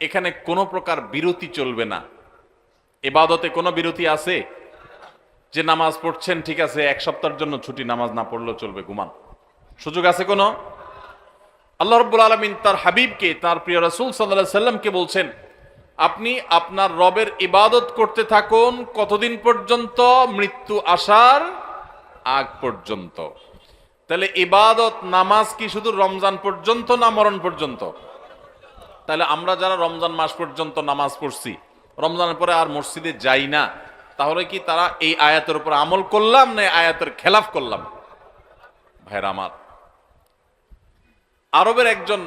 [SPEAKER 1] এখানে কোনো প্রকার বিরতি চলবে না। ইবাদতে কোনো বিরতি আছে? যে নামাজ পড়ছেন ঠিক আছে, এক সপ্তাহের জন্য ছুটি, নামাজ না পড়লেও চলবে, ঘুমান, সুযোগ আছে কোনো? আল্লাহ রাব্বুল আলামিন তার হাবিবকে, তার প্রিয় রাসূল সাল্লাল্লাহু আলাইহি সাল্লামকে বলছেন,
[SPEAKER 2] আপনি আপনার রবের ইবাদত করতে থাকুন কতদিন পর্যন্ত? মৃত্যু আসার আগ পর্যন্ত। তাহলে ইবাদত নামাজ কি শুধু রমজান পর্যন্ত না মরণ পর্যন্ত? তাহলে আমরা যারা রমজান মাস পর্যন্ত নামাজ পড়ছি, রমজানের পরে আর মসজিদে যাই না, তাহলে কি তারা এই আয়াতের উপর আমল করলাম না আয়াতের খেলাফ করলাম? ভাইরা আমার, আরবের একজন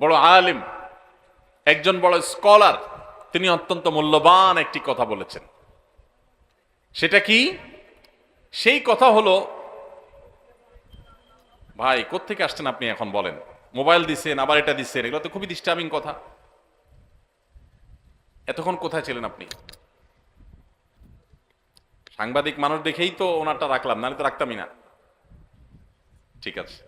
[SPEAKER 2] বড় আলিম, একজন বড় স্কলার, তিনি অত্যন্ত মূল্যবান একটি কথা বলেছেন। সেটা কি? সেই কথা হলো, ভাই কোত্থেকে আসছেন আপনি এখন বলেন? মোবাইল দিচ্ছেন, আবার এটা দিচ্ছেন, এগুলো তো খুবই ডিস্টার্বিং কথা। এতক্ষণ কোথায় ছিলেন আপনি? সাংবাদিক মানুষ দেখেই তো ওনারটা রাখলাম, নাহলে তো রাখতামই না। ঠিক আছে,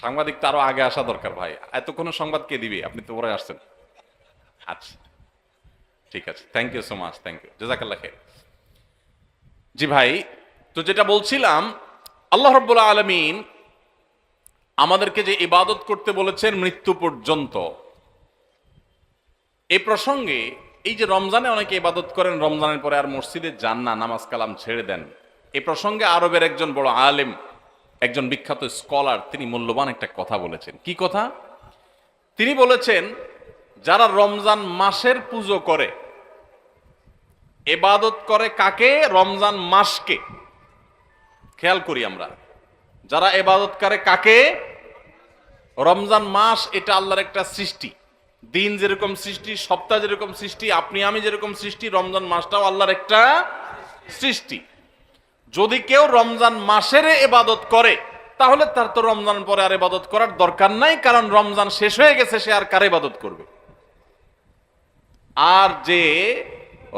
[SPEAKER 2] সাংবাদিক তো আরো আগে আসা দরকার ভাই, এতক্ষণ সংবাদ কে দিবে? আপনি তো পরে আসছেন। আচ্ছা ঠিক আছে, thank you so much, thank you, জাযাকাল্লাহ খাইর। জি ভাই, তো যেটা বলছিলাম, আল্লাহ রাব্বুল আলামিন আমাদেরকে যে ইবাদত করতে বলেছেন মৃত্যু পর্যন্ত, এই প্রসঙ্গে এই যে রমজানে অনেকে ইবাদত করেন, রমজানের পরে আর মসজিদে যান না, নামাজ কালাম ছেড়ে দেন, এই প্রসঙ্গে আরবের একজন বড় আলেম, একজন বিখ্যাত স্কলার, তিনি মূল্যবান একটা কথা বলেছেন। কি কথা? তিনি বলেছেন, যারা রমজান মাসের পুজো করে, ইবাদত করে কাকে? রমজান মাসকে। খেয়াল করি আমরা, যারা ইবাদত করে কাকে? রমজান মাস এটা আল্লাহর একটা সৃষ্টি। দিন যেরকম সৃষ্টি, সপ্তাহ যেরকম সৃষ্টি, আপনি আমি যেরকম সৃষ্টি, রমজান মাসটাও আল্লাহর একটা সৃষ্টি। যদি কেউ রমজান মাসের ইবাদত করে, তাহলে তার তো রমজান পরে আর ইবাদত করার দরকার নাই, কারণ রমজান শেষ হয়ে গেছে, সে আর কার ইবাদত করবে? আর যে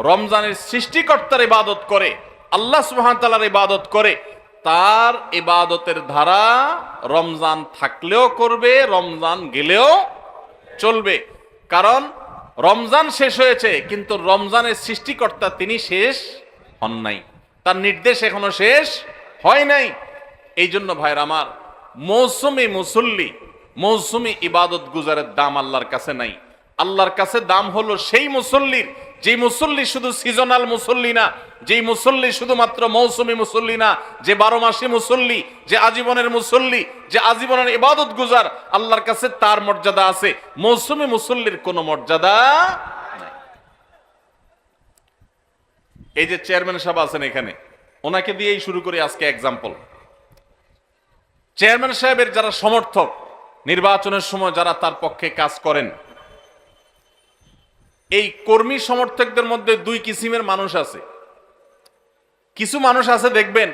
[SPEAKER 2] রমজানের সৃষ্টিকর্তার ইবাদত করে, আল্লাহ সুবহানাহু ওয়া তাআলার ইবাদত করে, তার ইবাদতের ধারা রমজান থাকলেও করবে, রমজান গেলেও চলবে। কারণ রমজান শেষ হয়েছে, কিন্তু রমজানের সৃষ্টিকর্তা তিনি শেষ হন নাই, তার নির্দেশ এখনো শেষ হয় নাই। এই জন্য ভাইরা আমার, মৌসুমি মুসল্লি, মৌসুমি ইবাদত গুজারের দাম আল্লাহর কাছে নাই। আল্লাহর কাছে দাম হলো সেই মুসল্লির, যে মুসল্লি শুধু সিজনাল মুসল্লি না, যেই মুসল্লি শুধুমাত্র মৌসুমি মুসল্লি না, যে 12 মাসি মুসল্লি, যে আজীবনের মুসল্লি, যে আজীবনের ইবাদত গুজার, আল্লাহর কাছে তার মর্যাদা আছে, মৌসুমি মুসল্লির কোনো মর্যাদা নাই। এই যে চেয়ারম্যান সাহেব আছেন এখানে, ওনাকে দিয়েই শুরু করি আজকে এক্সাম্পল। চেয়ারম্যান সাহেবের যারা সমর্থক, নির্বাচনের সময় যারা তার পক্ষে কাজ করেন, এই কর্মী সমর্থকদের মধ্যে দুই কিসিমের মানুষ আছে। কিছু মানুষ আছে দেখবেন,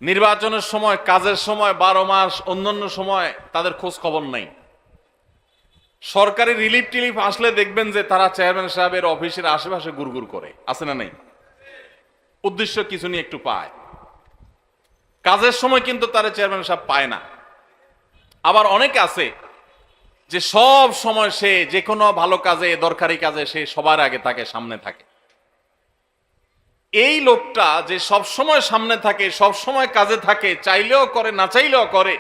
[SPEAKER 2] নির্বাচনের সময়, কাজের সময়, 12 মাস অন্যান্য সময় তাদের খোঁজ খবর নাই। সরকারি রিলিফ টিলিফ আসলে দেখবেন যে তারা চেয়ারম্যান সাহেবের অফিসের আশেপাশে গুড়গুড় করে, আছে না নাই? উদ্দেশ্য কিছু নিয়ে একটু পায়। কাজের সময় কিন্তু তারা চেয়ারম্যান সাহেব পায় না। আবার অনেকে আছে যে সব সময় সে যে কোনো ভালো কাজে, দরকারি কাজে সে সবার আগে থাকে, সামনে থাকে। এই লোকটা যে সব সময় সামনে থাকে, সব সময় কাজে থাকে, চাইলেও করে না চাইলেও করে,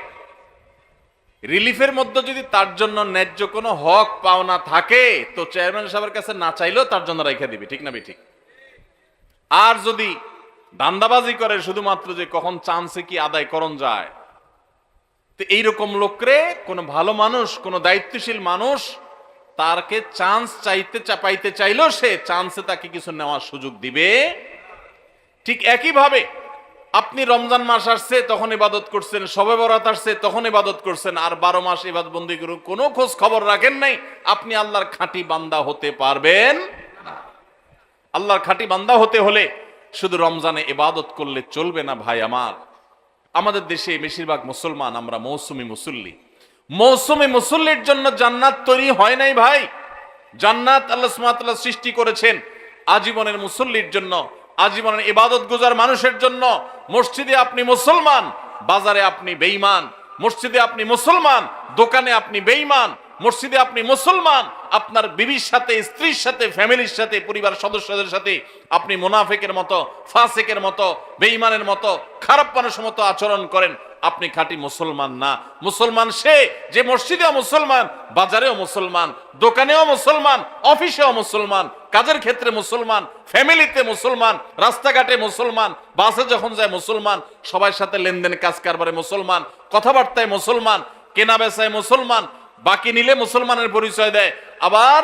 [SPEAKER 2] রিলিফের মধ্যে যদি তার জন্য ন্যায্য কোনো হক পাওনা থাকে, তো চেয়ারম্যান সাহেবের কাছে না চাইলেও তার জন্য রেখে দিবে, ঠিক না ঠিক? আর যদি ধান্দাবাজি করে শুধুমাত্র যে কখন চান্সে কি আদায় করণ যায়, তো এইরকম লোকরে কোন ভালো মানুষ, কোন দায়িত্বশীল মানুষ তারকে চান্স পাইতে চাইলেও সে চান্সে তাকে কিছু নেওয়ার সুযোগ দিবে। ঠিক একইভাবে আপনি রমজান মাস আসছে তখন ইবাদত করছেন, শবে বরাত আসছে তখন ইবাদত করছেন, আর 12 মাস ইবাদত বন্দি করে কোনো খোঁজ খবর রাখেন নাই, আপনি আল্লাহর খাঁটি বান্দা হতে পারবেন না। আল্লাহর খাঁটি বান্দা হতে হলে শুধু রমজানে ইবাদত করলে চলবে না ভাই আমার। আমাদের দেশে বেশিরভাগ মুসলমান আমরা মৌসুমি মুসল্লি। মৌসুমি মুসল্লির জন্য জান্নাত তৈরি হয় নাই ভাই। জান্নাত আল্লাহ সুবহানাহু ওয়া তাআলা সৃষ্টি করেছেন আজীবনের মুসল্লির জন্য, আজীবনের ইবাদত গুজার মানুষের জন্য। মসজিদে আপনি মুসলমান, বাজারে আপনি বেঈমান। মসজিদে আপনি মুসলমান, দোকানে আপনি বেঈমান। মসজিদে আপনি মুসলমান, আপনার বিবির সাথে, স্ত্রীর সাথে, ফ্যামিলির সাথে, পরিবার সদস্যদের সাথে আপনি মুনাফিকের মতো, ফাসিকের মতো, বেঈমানের মতো, খারাপ মানুষের মতো আচরণ করেন, আপনি খাঁটি মুসলমান না। মুসলমান সে যে মসজিদেও মুসলমান, বাজারেও মুসলমান, দোকানেও মুসলমান, অফিসেও মুসলমান, কাজের ক্ষেত্রে মুসলমান, ফ্যামিলিতে মুসলমান, রাস্তাঘাটে মুসলমান, বাসে যখন যায় মুসলমান, সবার সাথে লেনদেন কাজ কারবারে মুসলমান, কথাবার্তায় মুসলমান, কেনা বেচায় মুসলমান, বাকি নিলে মুসলমানের পরিচয় দেয়, আবার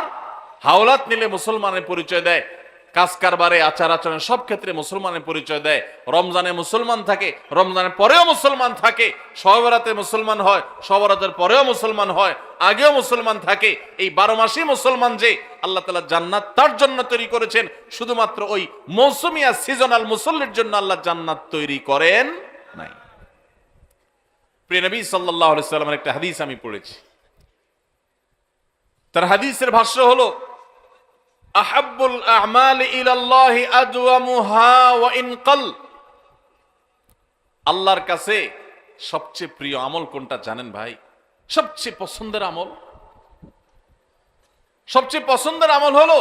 [SPEAKER 2] হাওলাত নিলে মুসলমানের পরিচয় দেয়, কাজ কারবারে আচার আচরণ সব ক্ষেত্রে মুসলমানের পরিচয় দেয়। রমজানে মুসলমান থাকে, রমজানের পরেও মুসলমান থাকে, শবে-বরাতে মুসলমান হয়, শবে-বরাতের পরেও মুসলমান হয়, আগেও মুসলমান থাকে। এই 12 মাসই মুসলমান যে আল্লাহ তাআলা জান্নাত তার জন্য তৈরি করেছেন, শুধুমাত্র ওই মৌসুমিয়া সিজনাল মুসল্লির জন্য আল্লাহ জান্নাত তৈরি করেন নাই। প্রিয় নবী সাল্লাল্লাহু আলাইহি সাল্লামের একটা হাদিস আমি পড়েছি, তার হাদিসের ভাষ্য হলো আহাব্বুল আ'মালি ইলাল্লাহি আদওয়ামুহা ওয়া ইন ক্বাল। আল্লাহর কাছে সবচেয়ে প্রিয় আমল কোনটা জানেন ভাই? সবচেয়ে পছন্দের আমল, সবচেয়ে পছন্দের আমল হলো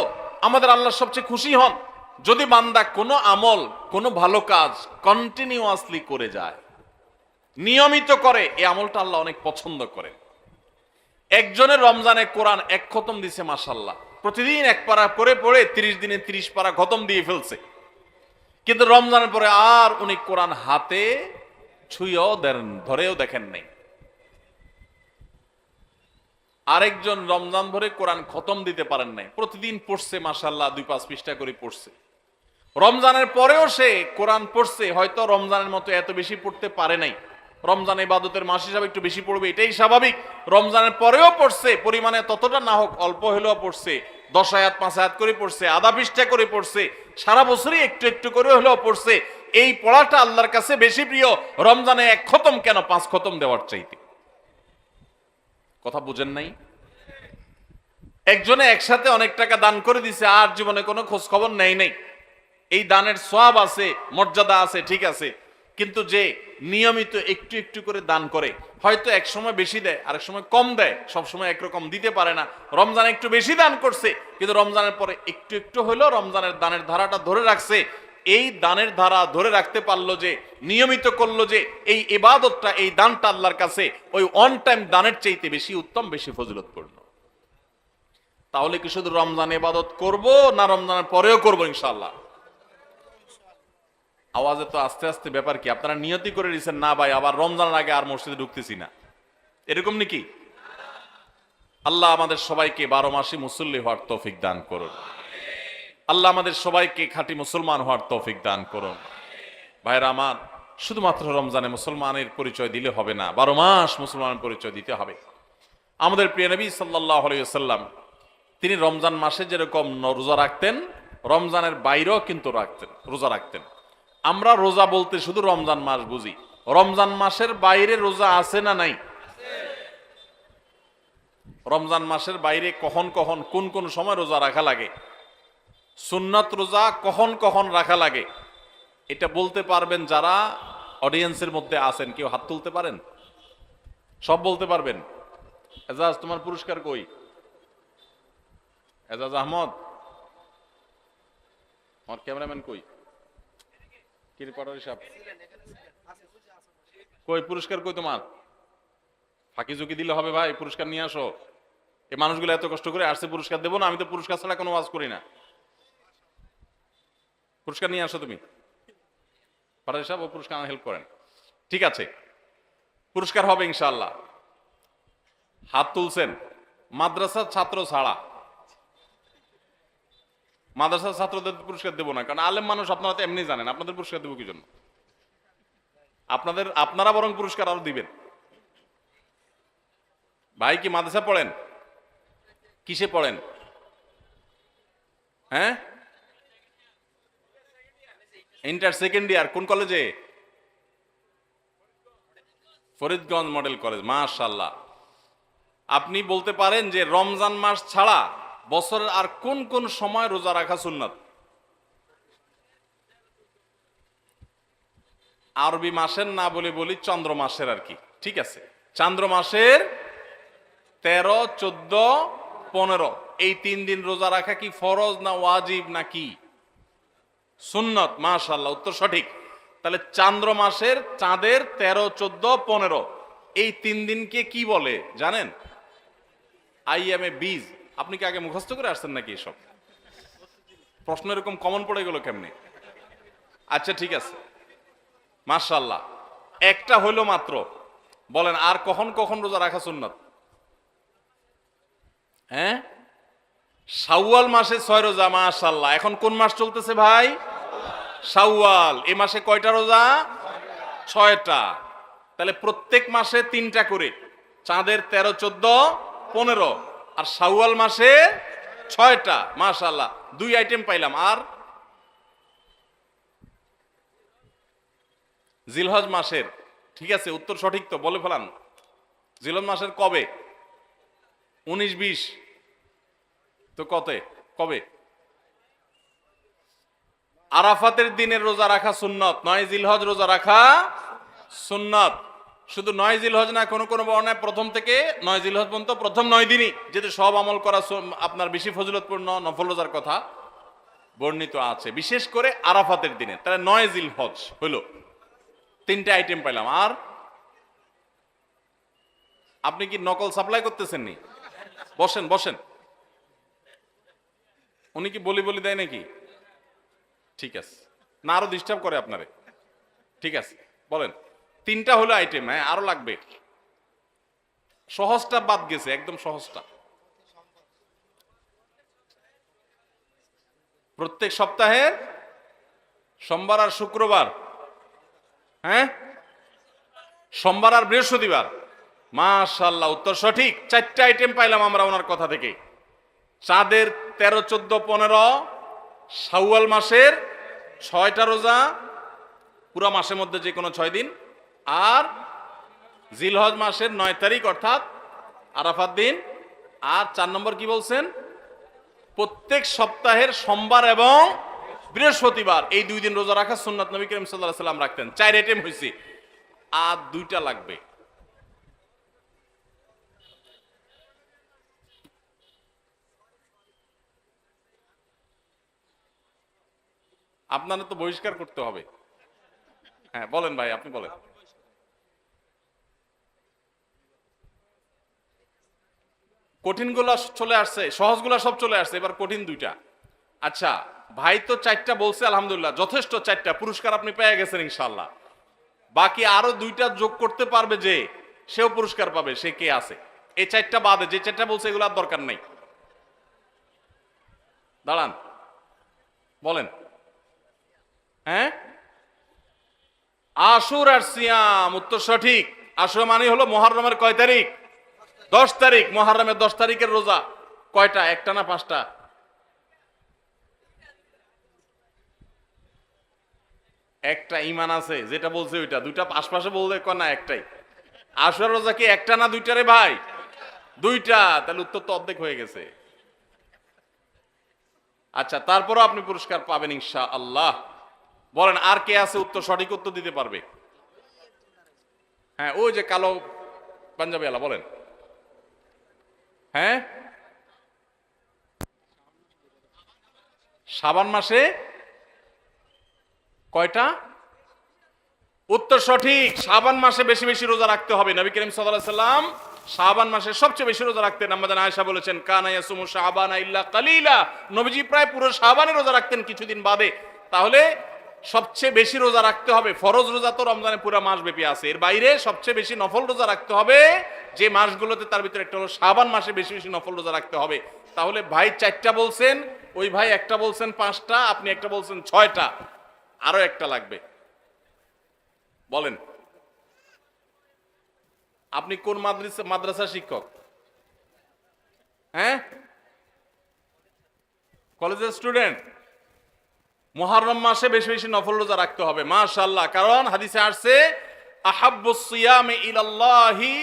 [SPEAKER 2] আমাদের আল্লাহ সবচেয়ে খুশি হন যদি বান্দা কোনো আমল, কোনো ভালো কাজ কন্টিনিউয়াসলি করে যায়, নিয়মিত করে। এই আমলটা আল্লাহ অনেক পছন্দ করে। একজনের রমজানে কোরআন 1 খতম দিছে, মাশাআল্লাহ, প্রতিদিন 1 পারা করে পড়ে 30 দিনে 30 পারা খতম দিয়ে ফেলছে, কিন্তু রমজানের পরে আর উনি কোরআন হাতে ছুঁয়েও দেন, ধরেও দেখেন নাই। আরেকজন রমজান ভরে কোরআন খতম দিতে পারেন নাই, প্রতিদিন পড়ছে, মাশাআল্লাহ 2-5 পৃষ্ঠা করে পড়ছে। রমজানের পরেও সে কোরআন পড়ছে, হয়তো রমজানের মতো এত বেশি পড়তে পারে নাই, রমজান ইবাদতের মাস হিসাবে একটু বেশি পড়বে, এটাই স্বাভাবিক। রমজানের পরেও পড়ছে, পরিমাণে ততটা না হোক, অল্প হলেও পড়ছে, 10 আয়াত 5 আয়াত করে পড়ছে, আধা পৃষ্ঠা করে পড়ছে, সারা বছরই একটু একটু করে হলেও পড়ছে। এই পড়াটা আল্লাহর কাছে বেশি প্রিয় রমজানে 1 খতম কেন 5 খতম দেওয়ার চাইতে। কথা বুঝেন নাই? একজনে একসাথে অনেক টাকা দান করে দিছে, আর জীবনে কোনো খোঁজ খবর নেই নাই। এই দানের সওয়াব আছে, মর্যাদা আছে, ঠিক আছে, কিন্তু যে নিয়মিত একটু একটু করে দান করে, হয়তো এক সময় বেশি দেয়, আরেক সময় কম দেয়, সব সময় একরকম দিতে পারে না। রমজানে একটু বেশি দান করছে, কিন্তু রমজানের পরে একটু একটু হলেও রমজানের দানের ধারাটা ধরে রাখছে। এই দানের ধারা ধরে রাখতে পারলো যে, নিয়মিত করলো যে, এই ইবাদতটা, এই দানটা আল্লাহর কাছে ওই অন টাইম দানের চাইতে বেশি উত্তম, বেশি ফজিলতপূর্ণ। তাহলে কি শুধু রমজান ইবাদত করব, না রমজানের পরেও করব ইনশাআল্লাহ? আওয়াজে তো আস্তে আস্তে ব্যাপার কি? আপনারা নিয়তি করে দিয়েছেন না ভাই আবার রমজানের আগে আর মসজিদে ঢুকতেছি না, এরকম নাকি? আল্লাহ আমাদের সবাইকে 12 মাসে মুসল্লি হওয়ার তৌফিক দান করুন। আল্লাহ আমাদের সবাইকে খাঁটি মুসলমান হওয়ার তৌফিক দান করুন। ভাইরা আমার, শুধুমাত্র রমজানে মুসলমানের পরিচয় দিলে হবে না, 12 মাস মুসলমানের পরিচয় দিতে হবে। আমাদের প্রিয় নবী সাল্লাল্লাহু আলাইহি ওয়াসাল্লাম তিনি রমজান মাসে যেরকম রোজা রাখতেন, রমজানের বাইরেও কিন্তু রোজা রাখতেন। আমরা রোজা বলতে শুধু রমজান মাস বুঝি, রমজান মাসের বাইরে রোজা আছে না নাই? রমজান মাসের বাইরে কখন কখন কোন কোন সময় রোজা রাখা লাগে, সুন্নাত রোজা কখন কখন রাখা লাগে, এটা বলতে পারবেন যারা অডিয়েন্সের মধ্যে আছেন? কেউ হাত তুলতে পারেন? সব বলতে পারবেন? এজাজ, তোমার পুরস্কার কই? এজাজ আহমদ, আমার ক্যামেরাম্যান কই? কি রিপোর্টার সাহেব কই? পুরস্কার কই তোমার? ফাঁকি ঝুঁকি দিলে হবে ভাই, পুরস্কার নিয়ে আসো। এই মানুষগুলো এত কষ্ট করে আসছে, পুরস্কার দেবো না? আমি তো পুরস্কার ছাড়া কোনো ওয়াজ করি না। পুরস্কার নিয়ে আসো তুমি। পাঠারি সাহেব ও পুরস্কার হেল্প করেন, ঠিক আছে? পুরস্কার হবে ইনশাআল্লাহ। হাত তুলছেন মাদ্রাসার ছাত্র ছাড়া, মাদ্রাসার ছাত্রদের পুরস্কার দেবো না, কারণ আলেম মানুষ আপনারা তো এমনি জানেন, আপনাদের পুরস্কার দেবো কি জন্য? আপনারা বরং পুরস্কার আরো দিবেন। ভাই কি মাদ্রাসা পড়েন? কিসে পড়েন? হ্যাঁ, ইন্টার সেকেন্ড ইয়ার। কোন কলেজে? ফরিদগঞ্জ মডেল কলেজ, মাশাআল্লাহ। আপনি বলতে পারেন যে রমজান মাস ছাড়া বছরের আর কোন কোন সময় রোজা রাখা সুন্নাত? আরবি মাসের না বলে বলি চন্দ্র মাসের আর কি, ঠিক আছে? চন্দ্র মাসের 13, 14, 15, এই 3 দিন রোজা রাখা কি ফরজ না ওয়াজিব না কি সুন্নত? মাশাআল্লাহ, উত্তর সঠিক। তাহলে চান্দ্র মাসের চাঁদের 13, 14, 15 এই 3 দিনকে কি বলে জানেন? আইয়ামে বীজ। আপনি কি আগে মুখস্থ করে আসছেন নাকি এসব প্রশ্ন এরকম কমন পড়ে গেল কেমনে? আচ্ছা ঠিক আছে, মাশাআল্লাহ, একটা হইলো মাত্র। বলেন আর কখন কখন রোজা রাখা সুন্নত? হ্যাঁ, শাওয়াল মাসে 6 রোজা। মাশাআল্লাহ, এখন কোন মাস চলতেছে ভাই? শাওয়াল। এই মাসে কয়টা রোজা? 6টা। তাহলে প্রত্যেক মাসে 3টা করে, চাঁদের 13, 14, 15 আর শাওয়াল মাসে 6টা। মাশাআল্লাহ, 2 আইটেম পাইলাম। আর জিলহজ মাসের, ঠিক আছে, উত্তর সঠিক তো, বলে ফেলান। জিলহজ মাসের কবে? 19, 20 তো কবে? আরাফাতের দিনের রোজা রাখা সুন্নত, 9 জিলহজ রোজা রাখা সুন্নত। শুধু 9 জিলহজ না, কোন কোন বর্ণনায় প্রথম থেকে 9 জিলহজ পর্যন্ত প্রথম 9 দিনই, যেহেতু সব আমল করা আপনার বেশি ফজিলতপূর্ণ নফল রোজার কথা বর্ণিত আছে, বিশেষ করে আরাফাতের দিনে। তাহলে 9 জিলহজ হলো, 3টে আইটেম পাইলাম। আর আপনি কি নকল সাপ্লাই করতেছেন নি? বসেন বসেন, উনি কি বলি দেয় নাকি? ঠিক আছে, না আরো ডিস্টার্ব করে আপনারে? ঠিক আছে, বলেন। 3টা হলো আইটেম। হ্যাঁ, আরো লাগবে। সহজটা বাদ গেছে, একদম সহজটা। প্রত্যেক সপ্তাহের সোমবার আর শুক্রবার। হ্যাঁ, সোমবার আর বৃহস্পতিবার। মাশাআল্লাহ, উত্তর সঠিক। 4টে আইটেম পাইলাম আমরা ওনার কথা থেকে। চাঁদের 13, 14, 15, শাওয়াল মাসের 6টা রোজা, পুরো মাসের মধ্যে যে কোনো 6 দিন, আর জিলহজ মাসের 9 তারিখ অর্থাৎ আরাফাত দিন। আর 4 নম্বর কি বলছেন? প্রত্যেক সপ্তাহের সোমবার এবং বৃহস্পতিবার এই 2 দিন রোজা রাখা সুন্নাত। নবী করিম সাল্লাল্লাহু আলাইহি সাল্লাম রাখতেন। 4 আইটেম হয়েছে, আর 2টা লাগবে। আপনারা তো বহিষ্কার করতে হবে। হ্যাঁ বলেন ভাই, আপনি বলেন। কঠিনগুলো চলে আসছে, সহজগুলো সব চলে আসছে, এবার কঠিন 2টা। আচ্ছা ভাই তো 4টা বলছে, আলহামদুলিল্লাহ, যথেষ্ট। 4টা পুরস্কার আপনি পেয়ে গেছেন ইনশাআল্লাহ। বাকি আরো 2টা যোগ করতে পারবে যে, সেও পুরস্কার পাবে। সে কে আছে? এই 4টা বাদে যে 4টা বলছে এগুলো আর দরকার নেই। দাঁড়ান, বলেন। হ্যাঁ, আশুর আর সিয়াম, উত্তর সঠিক। আশুরা মানে হলো মুহররমের কয় তারিখ? 10 তারিখ। মুহররমের 10 তারিখের রোজা কয়টা? 1টা না 5টা? একটা। ঈমান আছে যেটা বলছে ওইটা। 2টা আশপাশে বললে কয় না একটাই। আশুরার রোজা কি 1টা না 2টা রে ভাই? 2টা। তাহলে উত্তর তো অর্ধেক হয়ে গেছে। আচ্ছা, তারপরও আপনি পুরস্কার পাবেন ইনশাআল্লাহ। বলেন আর কে আছে উত্তর সঠিক উত্তর দিতে পারবে? হ্যাঁ, ওই যে কালো পাঞ্জাবি আলা, বলেন। হ্যাঁ, শাবান মাসে কয়টা? উত্তর সঠিক। শাবান মাসে বেশি বেশি রোজা রাখতে হবে। নবী করিম সাল্লাল্লাহু আলাইহি সাল্লাম শাবান মাসে সবচেয়ে বেশি রোজা রাখতেন। আমাদের আয়েশা বলেছেন, কানা ইয়াসুমু শাবানা ইল্লা কালিলা। নবীজি প্রায় পুরো শাবানে রোজা রাখতেন, কিছুদিন বাদে। তাহলে সবচেয়ে বেশি রোজা রাখতে হবে। ফরজ রোজা তো রমজানে পুরো মাস ব্যাপী আছে, এর বাইরে সবচেয়ে বেশি নফল রোজা রাখতে হবে যে মাসগুলোতে, তার ভিতরে একটা হলো শাবান মাসে বেশি বেশি নফল রোজা রাখতে হবে। তাহলে ভাই 4টা বলছেন, ওই ভাই একটা বলছেন 5টা, আপনি একটা বলছেন 6টা, আরো একটা লাগবে। বলেন আপনি কোন মাদ্রাসা শিক্ষক? হ্যাঁ, কলেজের স্টুডেন্ট। মুহররম মাসে বেশি বেশি নফল রোজা রাখতে হবে। মাশাআল্লাহ, কারণ হাদিসে আসছে আহাব্বুস সিয়ামি ইলাল্লাহি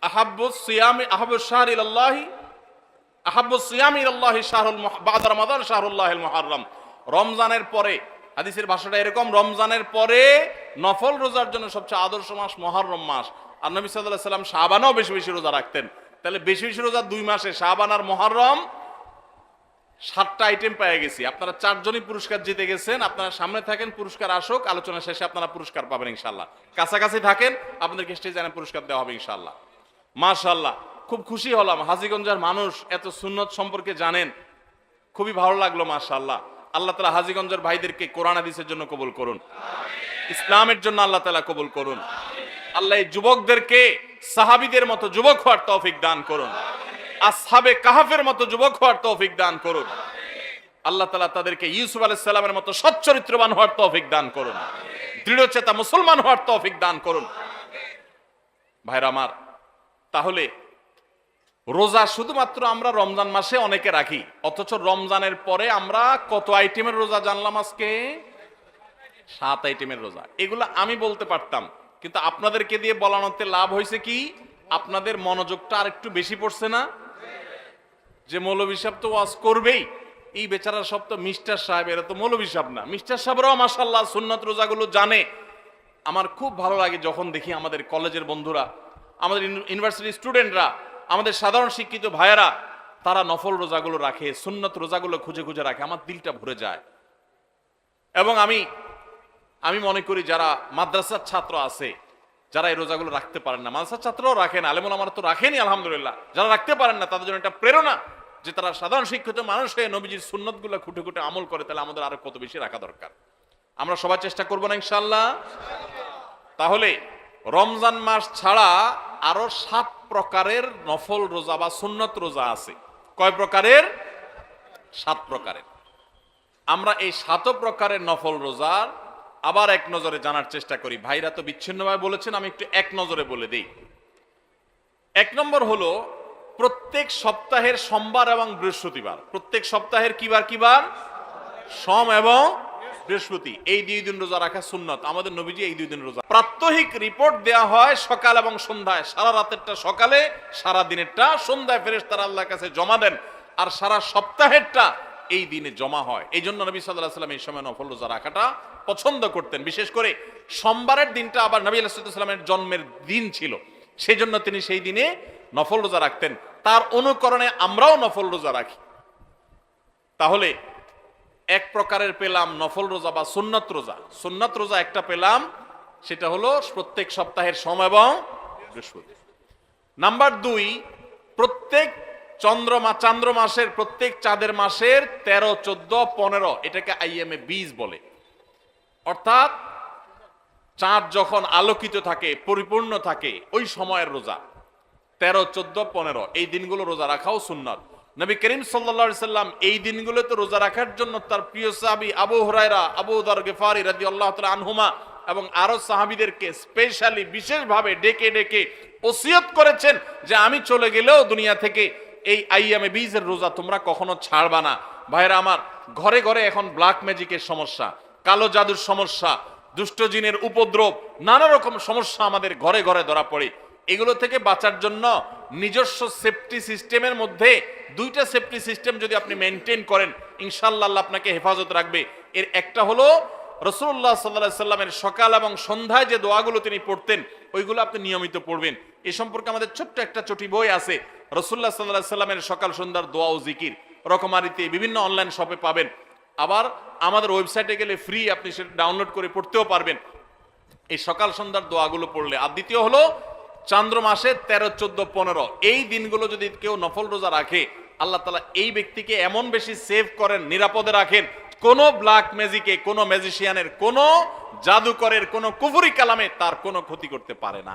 [SPEAKER 2] আহাব্বুস সিয়ামি আহাব্বুস শাহরি ইলাল্লাহি আহাব্বুস সিয়ামি ইলাল্লাহি শাহরুল বা'দা রমাদান শাহরুল্লাহিল মুহররম। রমজানের পরে, হাদিসের ভাষাটা এরকম, রমজানের পরে নফল রোজার জন্য সবচেয়ে আদর্শ মাস মুহররম মাস। আর নবী সাল্লাল্লাহু আলাইহি সাল্লাম শাবানেও বেশি বেশি রোজা রাখতেন। তাহলে বেশি বেশি রোজা 2 মাসে শাবান আর মুহররম 7টা আইটেম পেয়ে গেছি। আপনারা 4 জনই পুরস্কার জিতে গেছেন। আপনারা সামনে থাকেন, পুরস্কার আসুক, আলোচনা শেষে আপনারা পুরস্কার পাবেন ইনশাআল্লাহ। কাছাকাছি থাকেন, আপনাদেরকে স্টেজে এনে পুরস্কার দেওয়া হবে ইনশাআল্লাহ। মাশাআল্লাহ, খুব খুশি হলাম, হাজীগঞ্জের মানুষ এত সুন্নত সম্পর্কে জানেন, খুবই ভালো লাগলো মাশাআল্লাহ। আল্লাহ তাআলা হাজীগঞ্জের ভাইদেরকে কোরআন হাদিসের জন্য কবুল করুন, ইসলামের জন্য আল্লাহ তাআলা কবুল করুন। আল্লাহ এই যুবকদেরকে সাহাবীদের মতো যুবক হওয়ার তৌফিক দান করুন, আসহাবে কাহাফের মতো যুবক হওয়ার তৌফিক দান করুন। আল্লাহ তাআলা তাদেরকে ইউসুফ আলাইহিস সালামের মতো সচ্চরিত্রবান হওয়ার তৌফিক দান করুন, দৃঢ়চেতা মুসলমান হওয়ার তৌফিক দান করুন। ভাইরা আমার, তাহলে রোজা শুধুমাত্র আমরা রমজান মাসে অনেকে রাখি, অথচ রমজানের পরে আমরা কত আইটেমের রোজা জানলাম আজকে? 7 আইটেমের রোজা। এগুলো আমি বলতে পারতাম, কিন্তু আপনাদেরকে দিয়ে বলানোতে লাভ হয়েছে কি, আপনাদের মনোযোগটা আর একটু বেশি পড়ছে না? যে মৌলভী সাহেব তো ওয়াজ করবেই, এই বেচারা সব তো মিস্টার সাহেব, এরা তো মৌলভী সাহেব না। মিস্টার সাহেবরাও মাশাআল্লাহ সুন্নত রোজাগুলো জানে। আমার খুব ভালো লাগে যখন দেখি আমাদের কলেজের বন্ধুরা, আমাদের ইউনিভার্সিটি স্টুডেন্টরা, আমাদের সাধারণ শিক্ষিত ভাইয়েরা, তারা নফল রোজাগুলো রাখে, সুন্নত রোজাগুলো খুঁজে খুঁজে রাখে। আমার দিলটা ভরে যায়। এবং আমি মনে করি যারা মাদ্রাসার ছাত্র আছে, যারা এই রোজাগুলো রাখতে পারেন না, মাদ্রাসার ছাত্রও রাখেন, আলেমুল আমার তো রাখেনি আলহামদুলিল্লাহ, যারা রাখতে পারেন না তাদের জন্য একটা প্রেরণা যে তারা সাধারণ শিক্ষিত মানুষ হয়ে নবীজির সুন্নতগুলো খুঁটে খুঁটে আমল করে, তাহলে আমাদের আরো কত বেশি রাখা দরকার। আমরা সবাই চেষ্টা করবো না ইনশাআল্লাহ? তাহলে রমজান মাস ছাড়া আরো 7 প্রকারের নফল রোজা বা সুন্নত রোজা আছে। কয় প্রকারের? 7 প্রকারের। আমরা এই 7 প্রকারের নফল রোজার আবার এক নজরে জানার চেষ্টা করি। ভাইরা তো বিচ্ছিন্নভাবে বলেছেন, আমি একটু এক নজরে বলে দিই। 1 নম্বর হলো প্রত্যেক সপ্তাহের সোমবার এবং বৃহস্পতিবার। প্রত্যেক সপ্তাহের কিবার? সোম এবং বৃহস্পতি, এই 2 দিন রোজা রাখা সুন্নত। আমাদের নবীজি এই 2 দিন রোজা। প্রাত্যহিক রিপোর্ট দেওয়া হয় সকাল এবং সন্ধ্যায়। সারা রাতেরটা সকালে, সারা দিনেরটা সন্ধ্যায় ফেরেশতারা আল্লাহর কাছে জমা দেন, আর সারা সপ্তাহেরটা এই দিনে জমা হয়। এই জন্য নবী সাল্লাল্লাহু আলাইহি ওয়াসাল্লাম এই সময় নফল রোজা রাখাটা পছন্দ করতেন। বিশেষ করে সোমবারের দিনটা আবার নবী আলাইহিস সালামের জন্মের দিন ছিল, সেই জন্য তিনি সেই দিনে নফল রোজা রাখতেন। তার অনুকরণে আমরাও নফল রোজা রাখি। তাহলে এক প্রকারের পেলাম নফল রোজা বা সুন্নত রোজা। সুন্নত রোজা একটা পেলাম, সেটা হলো প্রত্যেক সপ্তাহের সোম এবং বৃহস্পতি। নাম্বার 2, প্রত্যেক চান্দ্র মাসের, প্রত্যেক চাঁদের মাসের 13, 14, 15, এটাকে আইএমএ 20 বলে। অর্থাৎ চাঁদ যখন আলোকিত থাকে, পরিপূর্ণ থাকে, ওই সময়ের রোজা 13, 14, 15 এই দিনগুলো রোজা রাখাও সুন্নত। নবী করিম সাল্লাল্লাহু আলাইহি সাল্লাম এই দিনগুলোতে রোজা রাখার জন্য তার প্রিয় সাহাবী আবু হুরায়রা, আবু যর গিফারি রাদিয়াল্লাহু তাআলা আনহুমা এবং আরো সাহাবীদেরকে স্পেশালি বিশেষভাবে ডেকে ডেকে ওসিয়ত করেছেন যে আমি চলে গেলেও দুনিয়া থেকে এই আইয়ামে 20 এর রোজা তোমরা কখনো ছাড়বা না। ভাইরা আমার, ঘরে ঘরে এখন ব্ল্যাক ম্যাজিকের সমস্যা, কালো জাদুর সমস্যা, দুষ্ট জিনের উপদ্রব, নানা রকম সমস্যা আমাদের ঘরে ঘরে ধরা পড়ে। এগুলো থেকে বাঁচার জন্য নিজস্ব সেফটি সিস্টেমের মধ্যে 2টা সেফটি সিস্টেম যদি আপনি মেনটেন করেন, ইনশাআল্লাহ আল্লাহ আপনাকে হেফাজত রাখবে। এর একটা হলো রাসূলুল্লাহ সাল্লাল্লাহু আলাইহি সাল্লামের সকাল এবং সন্ধ্যায় যে দোয়াগুলো তিনি পড়তেন, ওইগুলো আপনি নিয়মিত পড়বেন। এই সম্পর্কে আমাদের ছোট্ট একটা ছোটি বই আছে, রাসূলুল্লাহ সাল্লাল্লাহু আলাইহি সাল্লামের সকাল সন্ধ্যার দোয়া ও জিকির, রকমারিতে বিভিন্ন অনলাইন শপে পাবেন। আবার আমাদের ওয়েবসাইটে গেলে ফ্রি, আপনি সেটা ডাউনলোড করে পড়তেও পারবেন এই সকাল সন্ধ্যার দোয়াগুলো পড়লে। আর দ্বিতীয় হলো চান্দ্র মাসে 13, 14, 15 এই দিনগুলো যদি কেউ নফল রোজা রাখে, আল্লাহ তাআলা এই ব্যক্তিকে এমন বেশি সেভ করেন, নিরাপদে রাখেন, কোনো ব্ল্যাক ম্যাজিকে, কোনো ম্যাজিশিয়ানের, কোনো জাদুকরের, কোনো কুফরি কালামে তার কোনো ক্ষতি করতে পারে না।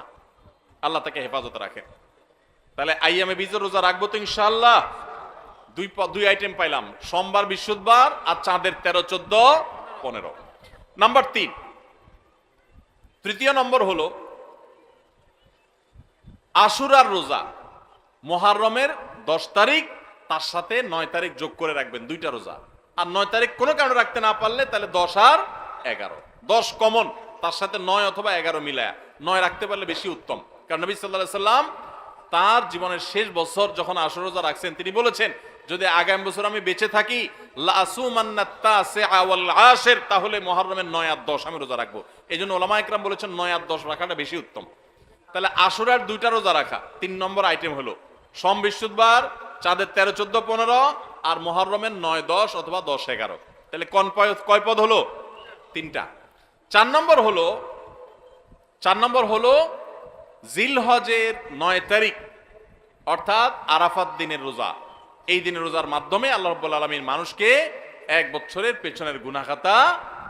[SPEAKER 2] আল্লাহ তাকে হেফাজত রাখেন। তাহলে আইয়ামে 20 রোজা রাখবো তো ইনশাআল্লাহ। 2 আইটেম পাইলাম, সোমবার, বৃহস্পতিবার আর চাঁদের 13, 14, 15। নাম্বার 3, তৃতীয় নম্বর হলো আশুরার রোজা। মুহররমের 10 তারিখ, তার সাথে 9 তারিখ যোগ করে রাখবেন, 2টা রোজা। আর 9 তারিখ কোনো কারণে রাখতে না পারলে তাহলে 10 আর 11, 10 কমন, তার সাথে 9 অথবা 11 মিলায়া 9 রাখতে পারলে বেশি উত্তম। কারণ নবী সাল্লাল্লাহু আলাইহি সাল্লাম তার জীবনের শেষ বছর যখন আশুরা রোজা রাখছেন, তিনি বলেছেন যদি আগামী বছর আমি বেঁচে থাকি লা আসুমান্নাত তাসিআ ওয়াল আশির, তাহলে মুহররমের 9 আর 10 আমি রোজা রাখবো। এইজন্য উলামা ইকরাম বলেছেন 9 আর 10 রাখাটা বেশি উত্তম। তাহলে আশুরার 2টা রোজা রাখা 3 নম্বর আইটেম হলো। সোম বৃহস্পতিবার চাঁদের 13, 14, 15 আর মুহররমের 9, 10 অথবা 10, 11। তাহলে কয় পদ হলো? 3টা। 4 নম্বর হলো জিলহজের 9 তারিখ অর্থাৎ আরাফাত দিনের রোজা। এই দিনের রোজার মাধ্যমে আল্লাহ রাব্বুল আলামিন মানুষকে 1 বছরের পেছনের গুনাহ খাতা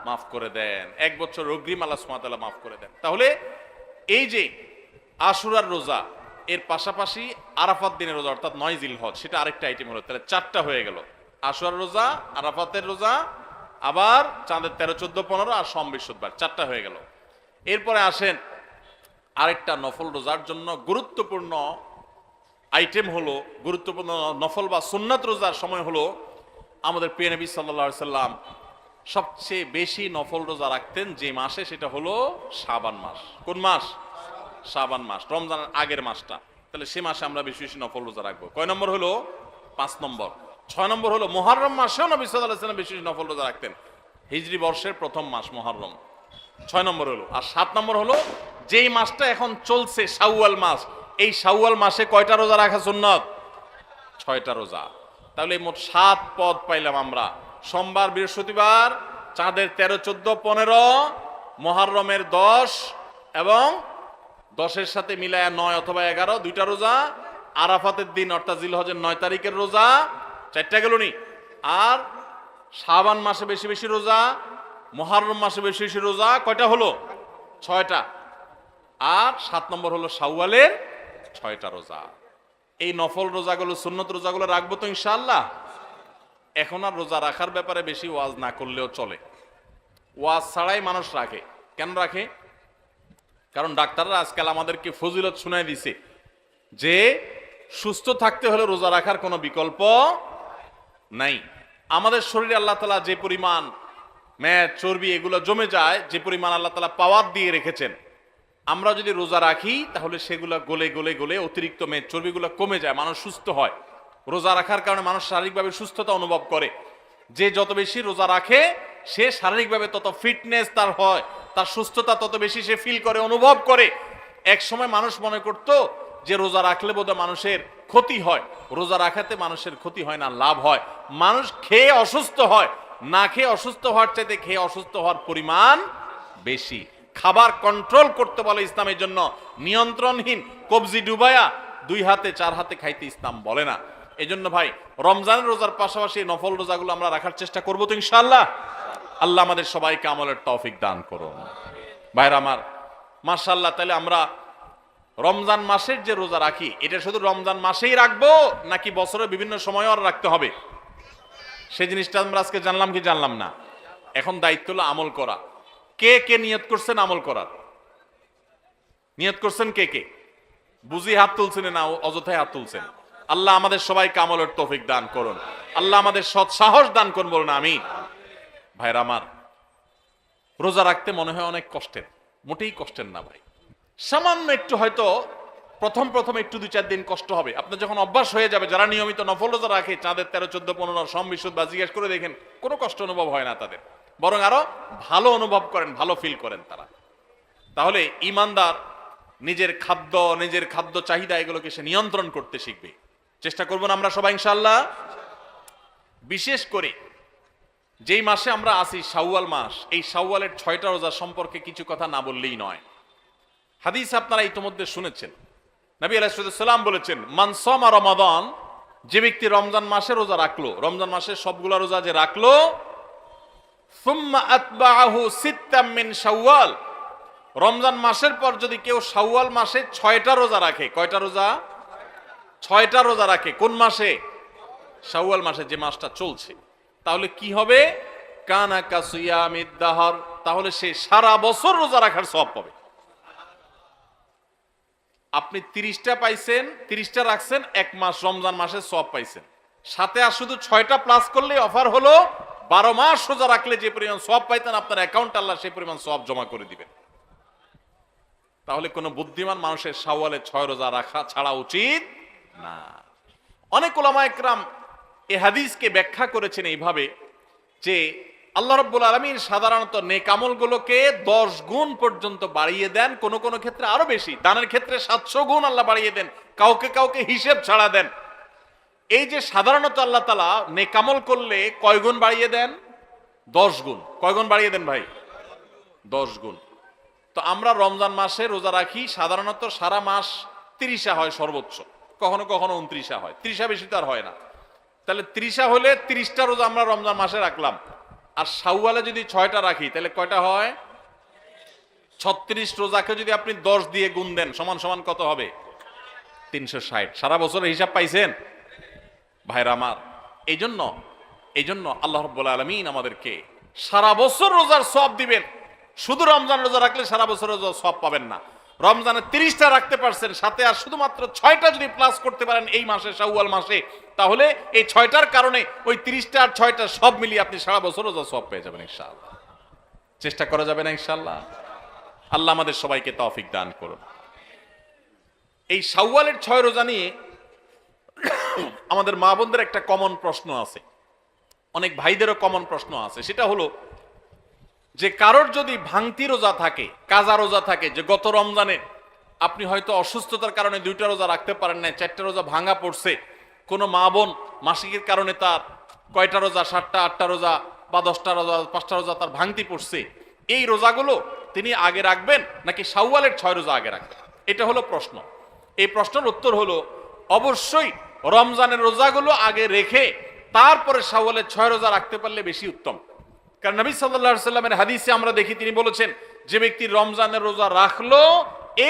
[SPEAKER 2] মাফ করে দেন, 1 বছর অগ্রিম আল্লাহ সুবহানাহু ওয়া তাআলা মাফ করে দেন। তাহলে এই যে আশুরার রোজা, এর পাশাপাশি আরাফাত দিনের রোজা অর্থাৎ 9 জিলহজ, সেটা আরেকটা আইটেম হলো। তাহলে 4টা হয়ে গেল, আশুরার রোজা, আরাফাতের রোজা, আবার চাঁদের 13, 14, 15 আর সোম বৃহস্পতিবার, 4টা হয়ে গেল। এরপরে আসেন আরেকটা নফল রোজার জন্য গুরুত্বপূর্ণ আইটেম হলো, গুরুত্বপূর্ণ নফল বা সুন্নাত রোজার সময় হলো আমাদের প্রিয় নবী সাল্লাল্লাহু আলাইহি সাল্লাম সবচেয়ে বেশি নফল রোজা রাখতেন যে মাসে, সেটা হলো শাবান মাস। কোন মাস? শাবান মাস, রমজানের আগের মাসটা। তাহলে সে মাসে আমরা বেশি বেশি নফল রোজা রাখবো। কয় নম্বর হলো? 5 নম্বর। 6 নম্বর হলো মুহররম মাসেও নবী সাল্লাল্লাহু আলাইহি সাল্লাম বেশি বেশি নফল রোজা রাখতেন। হিজরি বর্ষের প্রথম মাস মুহররম, 6 নম্বর হলো। আর 7 নম্বর হলো যেই মাসটা এখন চলছে শাওয়াল মাস, এই শাওয়াল মাসে কয়টা রোজা রাখা সুন্নত? 6টা রোজা। তাহলে মোট 7 পদ পাইলাম আমরা। সোমবার, বৃহস্পতিবার, চাঁদের 13, 14, 15, মুহররমের 10 এবং 10-এর সাথে মিলায়া 9 অথবা 11, 2টা রোজা। আরাফাতের দিন অর্থাৎ জিলহজের 9 তারিখের রোজা, 4টা গেল নি। আর শাবান মাসে বেশি বেশি রোজা, মুহররম মাসে বেশি বেশি রোজা, কয়টা হলো? 6টা। আর 7 নম্বর হলো শাওয়ালের 6টা রোজা। এই নফল রোজাগুলো, সুন্নত রোজাগুলো রাখবো তো ইনশাআল্লাহ। এখন আর রোজা রাখার ব্যাপারে বেশি ওয়াজ না করলেও চলে। ওয়াজ ছাড়াই মানুষ রাখে। কেন রাখে? কারণ ডাক্তাররা আজকাল আমাদেরকে ফজিলত শুনাই দিছে যে সুস্থ থাকতে হলে রোজা রাখার কোনো বিকল্প নাই। আমাদের শরীরে আল্লাহ তাআলা যে পরিমাণ মেদ, চর্বি এগুলো জমে যায়, যে পরিমাণ আল্লাহ তাআলা পাওয়ার দিয়ে রেখেছেন, আমরা যদি রোজা রাখি তাহলে সেগুলো গলে গলে গলে অতিরিক্ত মেদ, চর্বিগুলো কমে যায়, মানুষ সুস্থ হয়। রোজা রাখার কারণে মানুষ শারীরিকভাবে সুস্থতা অনুভব করে। যে যত বেশি রোজা রাখে সে শারীরিকভাবে তত ফিটনেস তার হয়, তার সুস্থতা তত বেশি সে ফিল করে, অনুভব করে। এক সময় মানুষ মনে করতো যে রোজা রাখলে বোধহয় মানুষের ক্ষতি হয়। রোজা রাখাতে মানুষের ক্ষতি হয় না, লাভ হয়। মানুষ খেয়ে অসুস্থ হয়, না খেয়ে অসুস্থ হওয়ার চাইতে খেয়ে অসুস্থ হওয়ার পরিমাণ বেশি। খাবার কন্ট্রোল করতে বলে ইসলামের জন্য, নিয়ন্ত্রণহীন কবজি ডুবায়া 2 হাতে 4 হাতে খাইতে ইসলাম বলে না। এজন্য ভাই রমজানের রোজার পাশাপাশি নফল রোজাগুলো আমরা রাখার চেষ্টা করবো তো ইনশাআল্লাহ। আল্লাহ আমাদের সবাইকে আমলের তৌফিক দান করুন। ভাইরা আমার, মাশাআল্লাহ। তাহলে আমরা রমজান মাসের যে রোজা রাখি, এটা শুধু রমজান মাসেই রাখবো নাকি বছরের বিভিন্ন সময়ও আর রাখতে হবে? সেই জিনিসটা আমরা আজকে জানলাম কি জানলাম না? এখন দায়িত্ব হলো আমল করা। কে কে নিয়ত করছেন আমল করার? নিয়ত করছেন কে কে? বুঝি হাত তুলছেন না অযথায় হাত তুলছেন? আল্লাহ আমাদের সবাইকে আমলের তৌফিক দান করুন। আল্লাহ আমাদের সৎ সাহস দান করুন, বলুন আমিন। ভাইরা আমার, রোজা রাখতে মনে হয় অনেক কষ্টের, মোটেই কষ্টের না ভাই। সামান্য একটু হয়তো প্রথম একটু 2-4 দিন কষ্ট হবে। আপনার যখন অভ্যাস হয়ে যাবে, যারা নিয়মিত নফল রোজা রাখে, চাঁদের 13, 14, 15, সোম বৃহস্পতিবার, জিজ্ঞেস করে দেখেন কোনো কষ্ট অনুভব হয় না তাদের, বরং আরো ভালো অনুভব করেন, ভালো ফিল করেন তারা। তাহলে ইমানদার নিজের খাদ্য চাহিদা এগুলোকে সে নিয়ন্ত্রণ করতে শিখবে। চেষ্টা করব না আমরা সবাই ইনশাআল্লাহ। বিশেষ করে যেই মাসে আমরা আছি, শাওয়াল মাস, এই শাওয়ালের 6টা রোজা সম্পর্কে কিছু কথা না বললেই নয়। হাদিস আপনারা ইতিমধ্যে শুনেছেন, নবী আলাইহিস সালাম বলেছেন, মান সামা রমাদান, যে ব্যক্তি রমজান মাসে রোজা রাখলো, রমজান মাসে সবগুলা রোজা যে রাখলো, সুম্মা আতবাআহু সিত্তাম মিন শাওয়াল, রমজান মাসের পর যদি কেউ শাওয়াল মাসে 6টা রোজা রাখে, কয়টা রোজা? 6টা রোজা রাখে। কোন মাসে? শাওয়াল মাসে, যে মাসটা চলছে। তাহলে কি হবে? কানা কাসিয়ামিদ দাহর, তাহলে সে সারা বছর রোজা রাখার সওয়াব পাবে। আপনি 30টা পাইছেন, 30টা রাখছেন, 1 মাস রমজান মাসের সওয়াব পাইছেন। সাথে আর শুধু 6টা প্লাস করলে অফার হলো 12 মাস রোজা রাখলে যে পরিমাণ সওয়াব পাইতেন, আপনার অ্যাকাউন্ট আল্লাহ সেই পরিমাণ সওয়াব জমা করে দিবেন। তাহলে কোনো বুদ্ধিমান মানুষের শাওয়ালে 6 রোজা রাখা ছাড়া উচিত না। অনেক উলামা একরাম এই হাদিসকে ব্যাখ্যা করেছেন এইভাবে যে আল্লাহ রাব্বুল আলামিন সাধারণত নেক আমলগুলোকে 10 গুণ পর্যন্ত বাড়িয়ে দেন, কোন কোন ক্ষেত্রে আরো বেশি, দানের ক্ষেত্রে 700 গুণ আল্লাহ বাড়িয়ে দেন, কাউকে কাউকে হিসেব ছাড়া দেন। এই যে সাধারণত আল্লাহ তাআলা নেক আমল করলে কয় গুণ বাড়িয়ে দেন? 10 গুণ। কয় গুণ বাড়িয়ে দেন ভাই? 10 গুণ। তো আমরা রমজান মাসে রোজা রাখি, সাধারণত সারা মাস 30 হয় সর্বোচ্চ, কখনো কখনো 29 হয়, 30 বেশি তো আর হয় না। তাহলে 30 হলে 30টা রোজা আমরা রমজান মাসে রাখলাম, আর শাওয়ালে যদি 6টা রাখি তাহলে কয়টা হয়? 36 রোজাকে যদি আপনি 10 দিয়ে গুণ দেন সমান সমান কত হবে? 360। সারা বছরের হিসাব পাইছেন ভাইরা আমার? এই জন্য আল্লাহ রাব্বুল আলামিন আমাদেরকে সারা বছর রোজার সওয়াব দিবেন। শুধু রমজান রোজা রাখলে সারা বছর রোজার সওয়াব পাবেন না। রমজানে 30টা রাখতে পারছেন, সাথে আর শুধুমাত্র 6টা যদি প্লাস করতে পারেন এই মাসে, শাওয়াল মাসে, তাহলে এই 6টার কারণে ওই 30টা আর 6টা সব মিলিয়ে আপনি সারা বছর রোজার সওয়াব পেয়ে যাবেন ইনশাআল্লাহ। চেষ্টা করা যাবে না ইনশাআল্লাহ? আল্লাহ আমাদের সবাইকে তৌফিক দান করুন। এই শাওয়ালের 6 রোজা নিয়ে আমাদের মা বোনদের একটা কমন প্রশ্ন আছে, অনেক ভাইদেরও কমন প্রশ্ন আছে। সেটা হলো যে কারোর যদি ভাঙতি রোজা থাকে, কাজা রোজা থাকে, যে গত রমজানে আপনি হয়তো অসুস্থতার কারণে 2টা রোজা রাখতে পারেন না, 4টা রোজা ভাঙা পড়ছে, কোনো মা বোন মাসিকের কারণে তার কয়টা রোজা, 7টা 8টা রোজা বা 10টা রোজা 5টা রোজা তার ভাঙতি পড়ছে, এই রোজাগুলো তিনি আগে রাখবেন নাকি শাওয়ালের 6 রোজা আগে রাখবেন? এটা হলো প্রশ্ন। এই প্রশ্নের উত্তর হলো অবশ্যই রমজানের রোজাগুলো আগে রেখে তারপরে শাওয়ালের 6 রোজা রাখতে পারলে বেশি উত্তম। কারণ নবী সাল্লাল্লাহু আলাইহি সাল্লামের হাদিসে আমরা দেখি তিনি বলেছেন, যে ব্যক্তি রমজানের রোজা রাখলো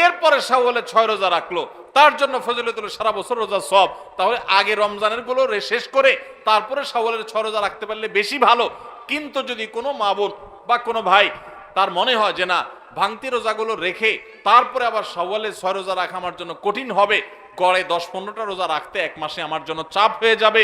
[SPEAKER 2] এরপরে শাওয়ালের 6 রোজা রাখলো, তার জন্য ফজিলত হলো সারা বছর রোজা সওয়াব। তাহলে আগে রমজানের গুলো শেষ করে তারপরে শাওয়ালের 6 রোজা রাখতে পারলে বেশি ভালো। কিন্তু যদি কোনো মা বোন বা কোনো ভাই তার মনে হয় যে না, ভাঙতি রোজাগুলো রেখে তারপরে আবার শাওয়ালের 6 রোজা রাখা আমার জন্য কঠিন হবে, গড়ে 10-15টা রোজা রাখতে এক মাসে আমার জন্য চাপ হয়ে যাবে,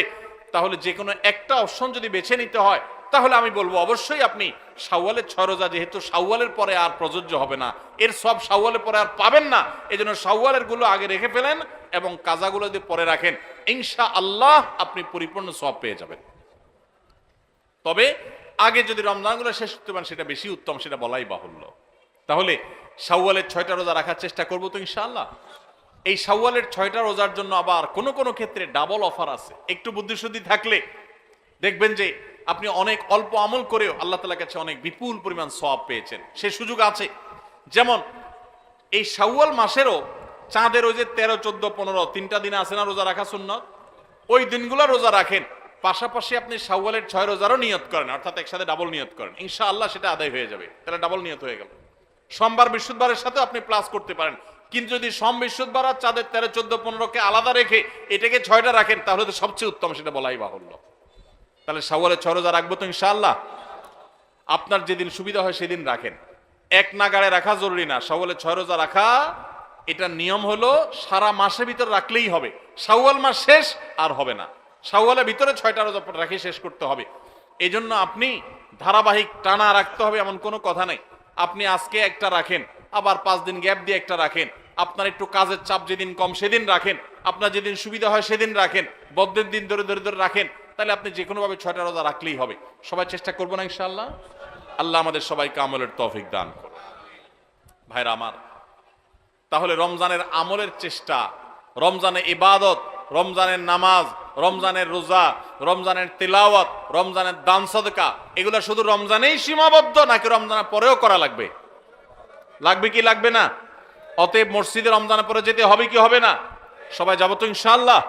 [SPEAKER 2] তাহলে যে কোনো একটা অপশন যদি বেছে নিতে হয়, তাহলে আমি বলবো অবশ্যই আপনি শাওয়ালের 6 রোজা, যেহেতু শাওয়ালের পরে আর প্রযোজ্য হবে না, এর সব শাওয়ালের পরে আর পাবেন না, এজন্য শাওয়ালের গুলো আগে রেখে ফেলেন এবং কাজাগুলো যদি পরে রাখেন, ইনশাআল্লাহ আপনি পরিপূর্ণ সওয়াব পেয়ে যাবেন। তবে আগে যদি রমজানগুলো শেষ করতে পারেন সেটা বেশি উত্তম, সেটা বলাই বাহুল্য। তাহলে শাওয়ালের 6টা রোজা রাখার চেষ্টা করবো তো ইনশাআল্লাহ। এই শাওয়ালের 6টা রোজার জন্য আবার কোনো কোনো ক্ষেত্রে ডাবল অফার আছে। একটু বুদ্ধিশুদ্ধি থাকলে দেখবেন যে আপনি অনেক অল্প আমল করেও আল্লাহ তাআলার কাছে অনেক বিপুল পরিমাণ সওয়াব পেয়েছেন, সে সুযোগ আছে। যেমন এই শাওয়াল মাসেরও চাঁদের ওই যে 13, 14, 15 3টা দিন আছে না রোজা রাখা সুন্নাত, ওই দিনগুলো রোজা রাখেন, পাশাপাশি আপনি শাওয়ালের 6 রোজারও নিয়ত করেন, অর্থাৎ একসাথে ডাবল নিয়ত করেন, ইনশাআল্লাহ সেটা আদায় হয়ে যাবে। তাহলে ডাবল নিয়ত হয়ে গেল। সোমবার বৃহস্পতিবারের সাথে আপনি প্লাস করতে পারেন, কিন্তু যদি সোম বৃহস্পতিবার আর চাঁদের 13, 14, 15কে আলাদা রেখে এটাকে 6টা রাখেন তাহলে তো সবচেয়ে উত্তম, সেটা বলাই বাহুল্য। তাহলে শাওয়ালের 6 রোজা রাখবো তো ইনশাআল্লাহ। আপনার যেদিন সুবিধা হয় সেদিন রাখেন, এক নাগাড়ে রাখা জরুরি না। শাওয়ালের 6 রোজা রাখা এটা নিয়ম হলো সারা মাসের ভিতর রাখলেই হবে, শাওয়াল মাস শেষ আর হবে না, শাওয়ালের ভিতরে 6টা রোজা রাখে শেষ করতে হবে। এই জন্য আপনি ধারাবাহিক টানা রাখতে হবে এমন কোনো কথা নাই। আপনি আজকে একটা রাখেন, আবার 5 দিন গ্যাপ দিয়ে একটা রাখেন, আপনার একটু কাজের চাপ যেদিন কম সেদিন রাখেন, আপনার যেদিন সুবিধা হয় সেদিন রাখেন, বদ্ধের দিন ধরে ধরে ধরে রাখেন, তাহলে আপনি যে কোনোভাবে 6টা রোজা রাখলেই হবে। সবাই চেষ্টা করবো না ইনশাআল্লাহ? আল্লাহ আমাদের সবাইকে আমলের তৌফিক দান করুন। ভাইরা আমার, তাহলে রমজানের আমলের চেষ্টা, রমজানের ইবাদত, রমজানের নামাজ, রমজানের রোজা, রমজানের তিলাওয়াত, রমজানের দান সদকা, এগুলো শুধু রমজানেই সীমাবদ্ধ নাকি রমজানের পরেও করা লাগবে? লাগবে কি লাগবে না? অতএব মসজিদে রমজানের পরে যেতে হবে কি হবে না? সবাই যাবো তো ইনশাআল্লাহ?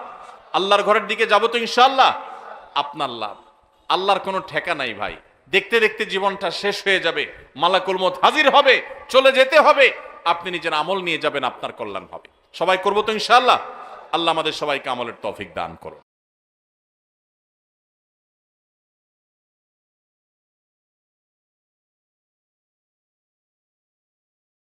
[SPEAKER 2] আল্লাহর ঘরের দিকে যাবো তো ইনশাআল্লাহ? আপনার লাভ, আল্লাহর কোনো ঠেকা নাই ভাই। দেখতে দেখতে জীবনটা শেষ হয়ে যাবে, মালাকুল মউত হাজির হবে, চলে যেতে হবে, আপনি নিজের আমল নিয়ে যাবেন, আপনার কল্যাণ হবে। সবাই করবো তো ইনশাআল্লাহ? আল্লাহ আমাদের সবাইকে আমলের তৌফিক দান করুন।